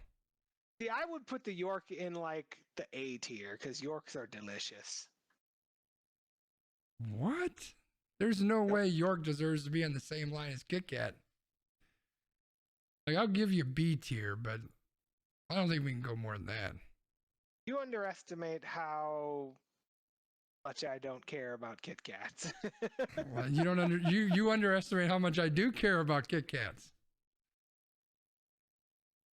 See, I would put the York in like the A tier because Yorks are delicious. What? There's no way York deserves to be on the same line as Kit Kat. Like I'll give you B tier, but I don't think we can go more than that. You underestimate how much I don't care about Kit Kats. Well, you underestimate how much I do care about Kit Kats.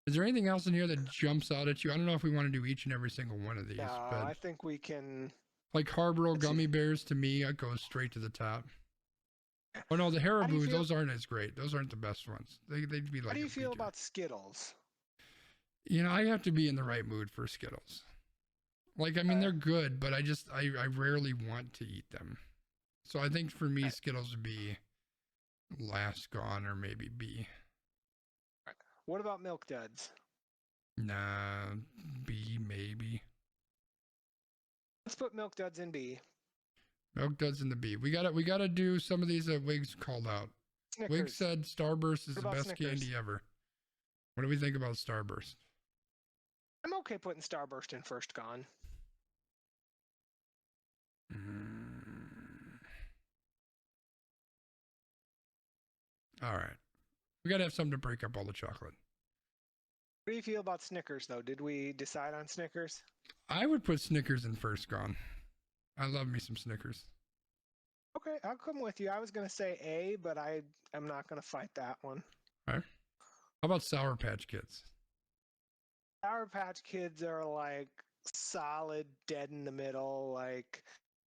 Is there anything else in here that jumps out at you? I don't know if we want to do each and every single one of these. No, but I think we can. Like Haribo gummy bears to me, it goes straight to the top. Oh no, the Haribo, those aren't as great. Those aren't the best ones. They'd be like. How do you feel about Skittles? You know, I have to be in the right mood for Skittles. Like, I mean, they're good, but I rarely want to eat them. So I think for me, Skittles would be Last Gone or maybe B. What about Milk Duds? Nah, B maybe. Let's put Milk Duds in B. Milk Duds in the B. We gotta do some of these that Wiggs called out. Snickers. Wiggs said Starburst is the best Snickers? candy ever. What do we think about Starburst? I'm okay putting Starburst in first gone. All right. We got to have something to break up all the chocolate. What do you feel about Snickers, though? Did we decide on Snickers? I would put Snickers in first gone. I love me some Snickers. Okay, I'll come with you. I was gonna say A, but I'm not gonna fight that one. All right. How about Sour Patch Kids? Sour Patch Kids are like solid dead in the middle. Like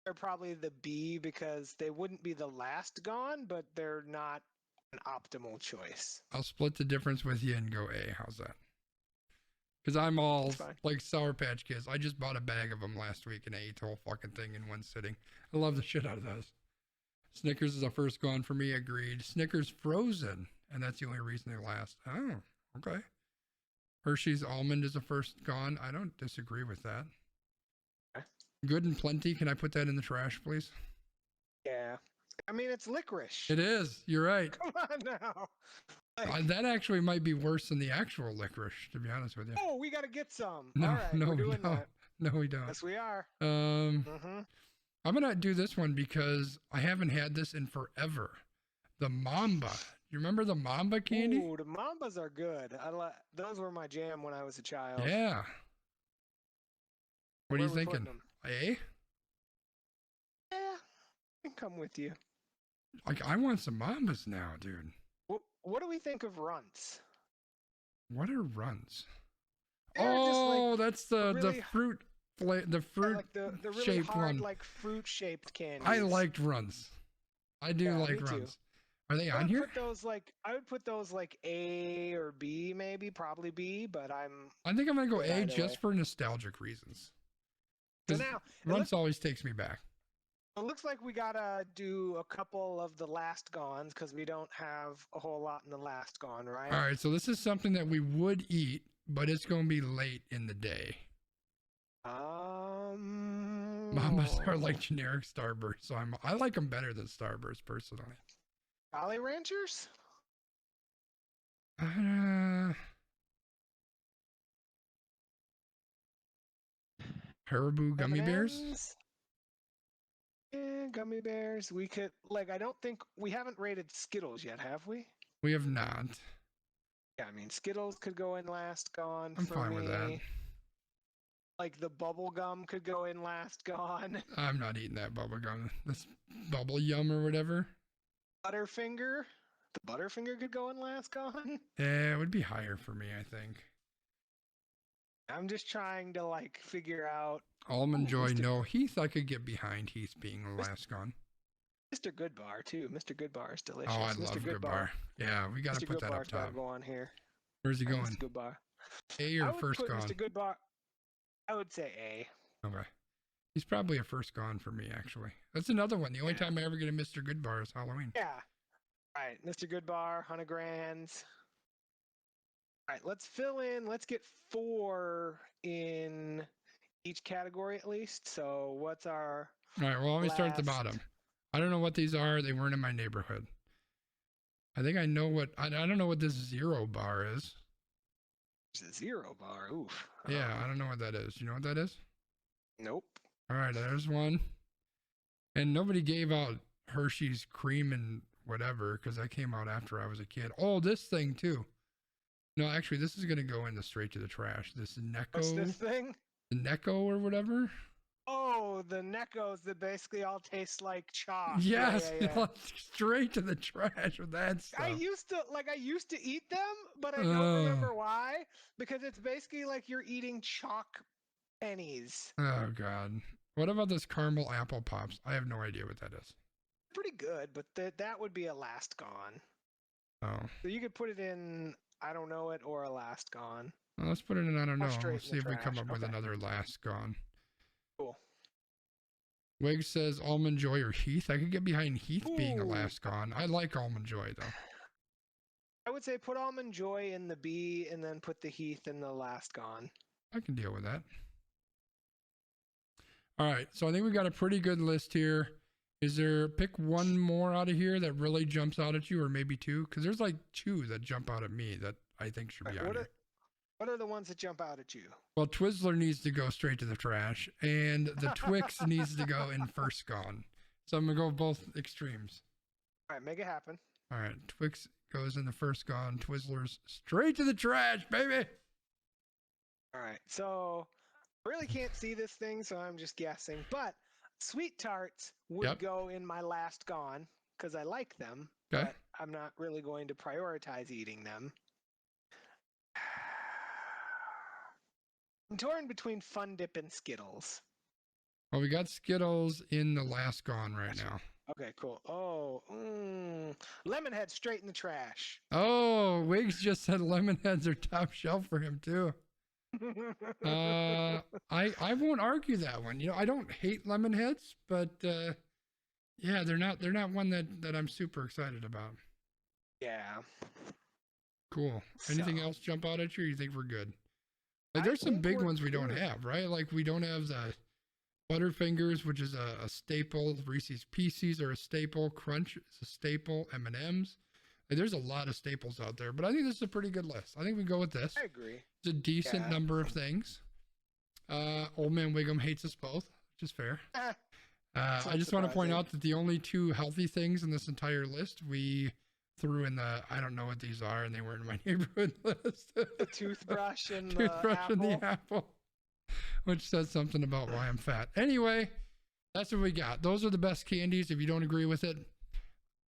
they're probably the B because they wouldn't be the last gone, but they're not an optimal choice. I'll split the difference with you and go A. How's that? Because I'm all That's fine. like Sour Patch Kids. I just bought a bag of them last week and I ate the whole fucking thing in one sitting. I love the shit out of those. Snickers is a first gone for me. Agreed. Snickers frozen, and that's the only reason they last. Oh, okay. Hershey's almond is a first gone. I don't disagree with that. Okay. Good and Plenty. Can I put that in the trash, please? Yeah. I mean, it's licorice. It is. You're right. Come on now. Like, That actually might be worse than the actual licorice, to be honest with you. oh, we got to get some. No, All right, no, we're we doing don't. that. No, we don't. Yes, we are. I'm gonna do this one because I haven't had this in forever. The Mamba. You remember the Mamba candy? Ooh, the Mambas are good. Those were my jam when I was a child. Yeah. What are Where you we putting thinking? them? A? Yeah, I can come with you. Like, I want some Mambas now, dude. What do we think of runts? What are runs? They're just, Oh, like, that's the really- fruit the fruit like the really shaped hard, one. like fruit shaped candies. I liked runs. I do Yeah, like me too. runs. Are they I on would here? I would put those like A or B, maybe, probably B, but I think I'm gonna go good A either just way. for nostalgic reasons. So 'Cause now runs always takes me back. it looks like we gotta do a couple of the last gones because we don't have a whole lot in the last gone, right? All right, so this is something that we would eat, but it's gonna be late in the day. Mamas are like generic Starburst, so I like them better than Starburst personally. Jolly Ranchers? Haribo gummy bears. M&Ms? Yeah, gummy bears. We could I don't think we haven't rated Skittles yet, have we? We have not. Yeah, I mean Skittles could go in last gone I'm for fine me. with that. Like the bubble gum could go in last gone. I'm not eating that bubble gum. This bubble yum or whatever. Butterfinger. The Butterfinger could go in last gone. Yeah, it would be higher for me, I think. I'm just trying to figure out. Almond Ooh, Joy, Mr. no. Heath, I could get behind Heath being the last gone. Mr. Good Bar too. Mr. Good Bar is delicious. Oh, I Mr. love Good Bar. Yeah, we got to Mr. put Good that up Bar's gotta top. go on here. Where's he going? Mr. Good Bar. A I or would first put gone? Mr. Good Bar. I would say A. Okay. He's probably a first gone for me, actually. That's another one. The only time I ever get a Mr. Good Bar is Halloween. Yeah. All right, Mr. Good Bar, 100 grands. All right, let's fill in. Let's get 4 in each category at least. So what's our All right, well, let me start at the last- bottom. I don't know what these are. They weren't in my neighborhood. I think I know what... I don't know what this Zero Bar is. There's a Zero Bar? Oof. Yeah, I don't know what that is. You know what that is? Nope. All right, there's one. And nobody gave out Hershey's cream and whatever because that came out after I was a kid. Oh, this thing too. No, actually, this is gonna go in straight to the trash. This What's Necco, this thing? the Necco or whatever. Oh, the Neckos that basically all taste like chalk. Yes, Yeah. straight to the trash with that stuff. I used to eat them, but I don't remember why. Because it's basically like you're eating chalk pennies. Oh God. What about this caramel apple pops? I have no idea what that is. Pretty good, but that would be a last gone. Oh. So you could put it in I don't know it or a last gone. Well, let's put it in, I don't know. straight Let's in see the if we come trash. up with Okay. another last gone. Cool. Wig says Almond Joy or Heath. I could get behind Heath being a Ooh. last gone. I like Almond Joy though. I would say put Almond Joy in the B and then put the Heath in the last gone. I can deal with that. All right, so I think we got a pretty good list here. Is there, pick one more out of here that really jumps out at you, or maybe 2? Because there's like 2 that jump out at me that I think should be Right, on here. What are the ones that jump out at you? Well, Twizzler needs to go straight to the trash, and the Twix needs to go in first gone. So I'm gonna go both extremes. All right, make it happen. All right, Twix goes in the first gone. Twizzlers straight to the trash, baby. All right, so I really can't see this thing, so I'm just guessing. But Sweet tarts would go in my last gone because I like them, Okay. but I'm not really going to prioritize eating them. I'm torn between Fun Dip and Skittles. Well, we got Skittles in the last gone right now. Okay, cool. Oh, Lemonhead straight in the trash. Oh, Wiggs just said Lemonheads are top shelf for him too. I won't argue that one. You know, I don't hate Lemonheads, but yeah, they're not one that I'm super excited about. Yeah. Cool. Anything else jump out at you? Or you think we're good? Like, there's some big ones we don't have, right? Like, we don't have the Butterfingers, which is a staple. Reese's Pieces are a staple. Crunch is a staple. M&Ms. Like, there's a lot of staples out there, but I think this is a pretty good list. I think we go with this. I agree. It's a decent number of things. Old Man Wiggum hates us both, which is fair. I just want to point out that the only two healthy things in this entire list we threw in the, I don't know what these are, and they weren't in my neighborhood list. The toothbrush and the apple. And the apple, which says something about why I'm fat. Anyway, that's what we got. Those are the best candies. If you don't agree with it,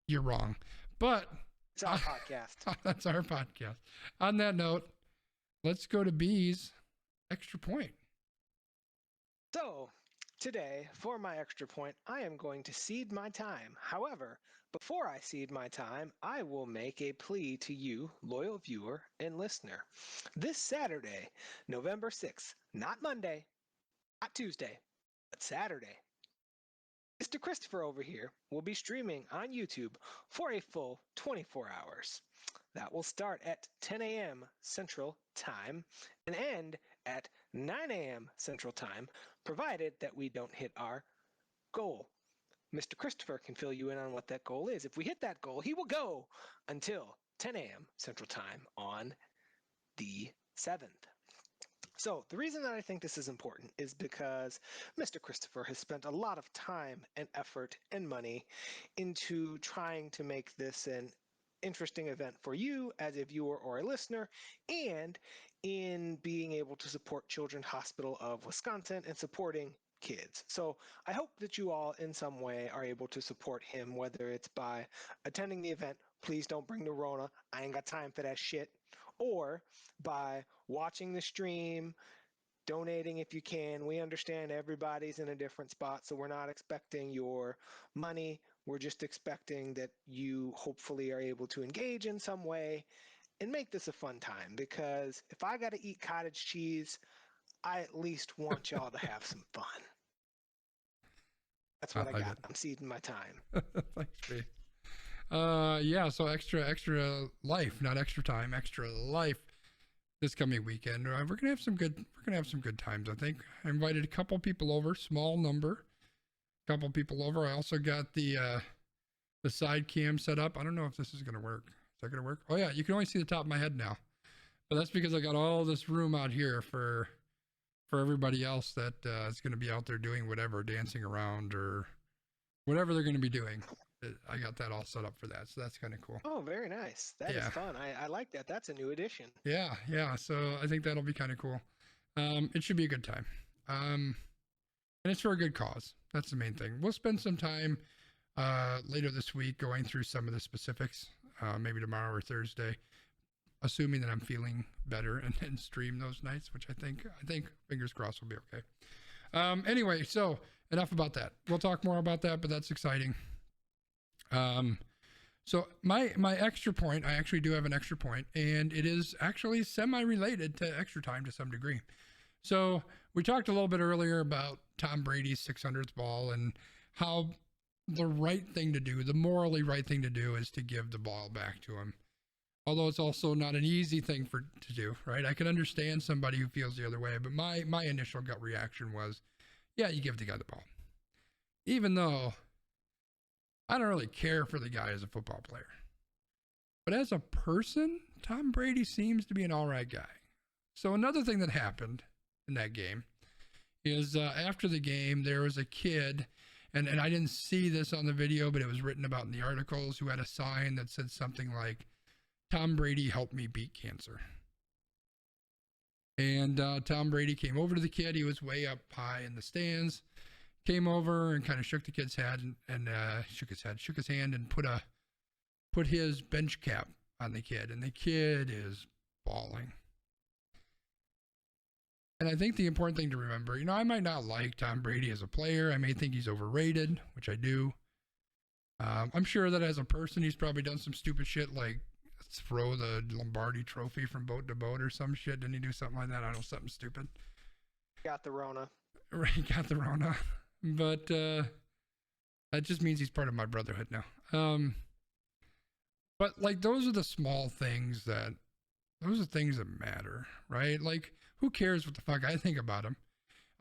you're wrong. But it's our podcast. That's our podcast. On that note, let's go to B's extra point. So, today, for my extra point, I am going to cede my time. However, before I cede my time, I will make a plea to you, loyal viewer and listener. This Saturday, November 6th, not Monday, not Tuesday, but Saturday, Mr. Christopher over here will be streaming on YouTube for a full 24 hours. That will start at 10 a.m. Central Time and end at 9 a.m. Central Time, provided that we don't hit our goal. Mr. Christopher can fill you in on what that goal is. If we hit that goal, he will go until 10 a.m. Central Time on the 7th. So the reason that I think this is important is because Mr. Christopher has spent a lot of time and effort and money into trying to make this an interesting event for you as a viewer or a listener, and in being able to support Children's Hospital of Wisconsin and supporting kids. So I hope that you all in some way are able to support him, whether it's by attending the event, please don't bring the Rona, I ain't got time for that shit, or by watching the stream, donating if you can. We understand everybody's in a different spot, so we're not expecting your money. We're just expecting that you hopefully are able to engage in some way and make this a fun time, because if I got to eat cottage cheese, I at least want y'all to have some fun. That's what I got. I'm ceding my time. Thanks, B. Yeah, so extra life, not extra time, extra life this coming weekend. We're gonna have some good times, I think. I invited a couple people over, small number, couple people over. I also got the side cam set up. I don't know if this is gonna work. Is that gonna work? Oh yeah, you can only see the top of my head now, but that's because I got all this room out here for everybody else that is going to be out there doing whatever, dancing around or whatever they're going to be doing. I got that all set up for that, so that's kind of cool. Oh, very nice. That is fun. I like that. That's a new addition. Yeah. So I think that'll be kind of cool. It should be a good time. And it's for a good cause. That's the main thing. We'll spend some time later this week going through some of the specifics, maybe tomorrow or Thursday, assuming that I'm feeling better, and then stream those nights, which I think fingers crossed will be okay. Anyway, so enough about that. We'll talk more about that, but that's exciting. So my extra point, I actually do have an extra point, and it is actually semi-related to extra time to some degree. So we talked a little bit earlier about Tom Brady's 600th ball and how the right thing to do, the morally right thing to do, is to give the ball back to him. Although it's also not an easy thing to do, right? I can understand somebody who feels the other way, but my initial gut reaction was, yeah, you give the guy the ball. Even though I don't really care for the guy as a football player. But as a person, Tom Brady seems to be an all right guy. So another thing that happened in that game is after the game, there was a kid, and I didn't see this on the video, but it was written about in the articles, who had a sign that said something like, Tom Brady helped me beat cancer. And Tom Brady came over to the kid. He was way up high in the stands, came over and kind of shook the kid's head and shook his hand and put his bench cap on the kid, and the kid is bawling. And I think the important thing to remember, I might not like Tom Brady as a player. I may think he's overrated, which I do. I'm sure that as a person, he's probably done some stupid shit like throw the Lombardi trophy from boat to boat or some shit. Didn't he do something like that? I don't know, something stupid. Got the Rona. Right, got the Rona. But that just means he's part of my brotherhood now. But like those are the small things that matter, right? Like, who cares what the fuck I think about him?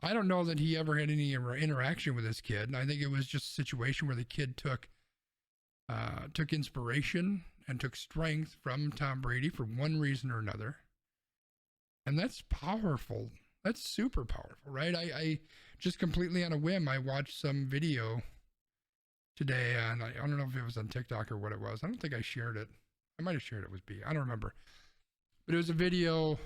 I don't know that he ever had any interaction with this kid. And I think it was just a situation where the kid took inspiration and took strength from Tom Brady for one reason or another. And that's powerful. That's super powerful, right? I just completely on a whim, I watched some video today, and I don't know if it was on TikTok or what it was. I don't think I shared it. I might have shared it with B. I don't remember. But it was a video.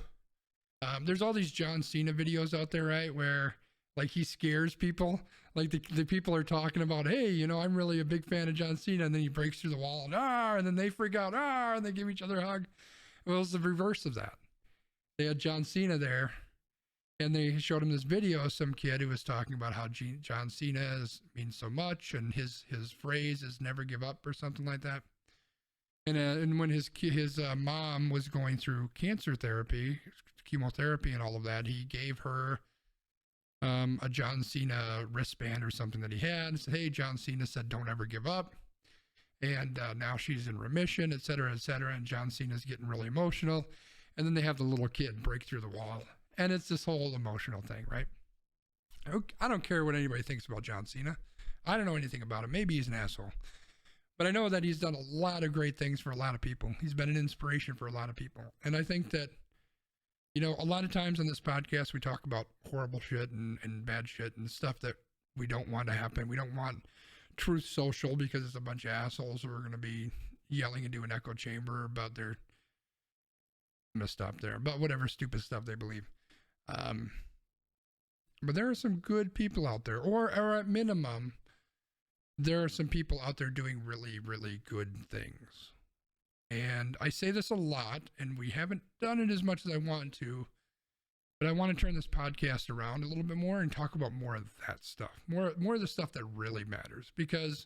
There's all these John Cena videos out there, right? Where like he scares people. Like the people are talking about, hey, I'm really a big fan of John Cena. And then he breaks through the wall and then they freak out, and they give each other a hug. Well, it was the reverse of that. They had John Cena there. And they showed him this video of some kid who was talking about how John Cena means so much, and his phrase is "never give up" or something like that. And when his mom was going through cancer therapy, chemotherapy, and all of that, he gave her a John Cena wristband or something that he had. And said, "Hey, John Cena said don't ever give up," and now she's in remission, et cetera, et cetera. And John Cena's getting really emotional, and then they have the little kid break through the wall. And it's this whole emotional thing, right? I don't care what anybody thinks about John Cena. I don't know anything about him. Maybe he's an asshole. But I know that he's done a lot of great things for a lot of people. He's been an inspiration for a lot of people. And I think that, a lot of times on this podcast, we talk about horrible shit and bad shit and stuff that we don't want to happen. We don't want Truth Social because it's a bunch of assholes who are going to be yelling into an echo chamber about their... I'm going to stop there. About whatever stupid stuff they believe. But there are some good people out there, or at minimum, there are some people out there doing really, really good things. And I say this a lot, and we haven't done it as much as I want to, but I want to turn this podcast around a little bit more and talk about more of that stuff, more of the stuff that really matters, because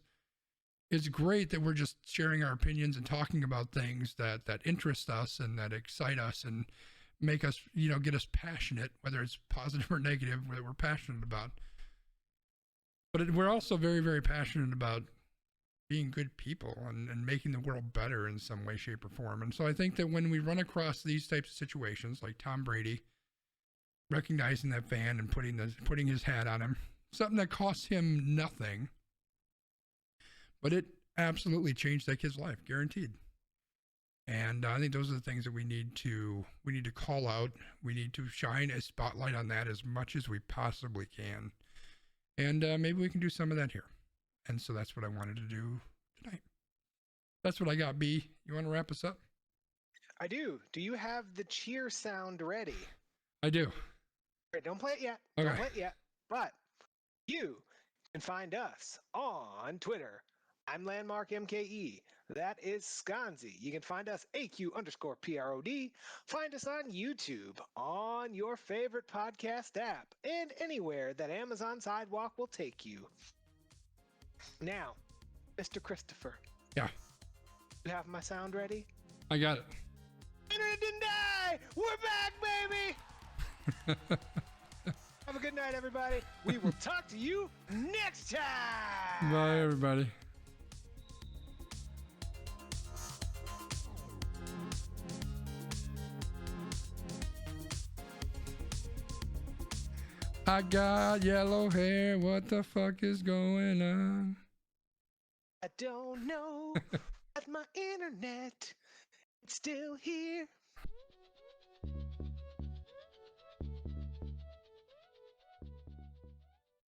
it's great that we're just sharing our opinions and talking about things that interest us and that excite us and make us, get us passionate, whether it's positive or negative, that we're passionate about. But we're also very, very passionate about being good people and making the world better in some way, shape, or form. And so I think that when we run across these types of situations, like Tom Brady, recognizing that fan and putting his hat on him, something that costs him nothing, but it absolutely changed that kid's life, guaranteed. And I think those are the things that we need to call out. We need to shine a spotlight on that as much as we possibly can. And maybe we can do some of that here. And so that's what I wanted to do tonight. That's what I got, B. You want to wrap us up? I do. Do you have the cheer sound ready? I do. Right, don't play it yet. Okay. Don't play it yet. But you can find us on Twitter. I'm Landmark MKE. That is Sconzi. You can find us AQ_PROD. Find us on YouTube, on your favorite podcast app, and anywhere that Amazon Sidewalk will take you. Now, Mr. Christopher. Yeah. You have my sound ready? I got it. Internet didn't die! We're back, baby! Have a good night, everybody. We will talk to you next time! Bye, everybody. I got yellow hair, what the fuck is going on? I don't know, but my internet, it's still here.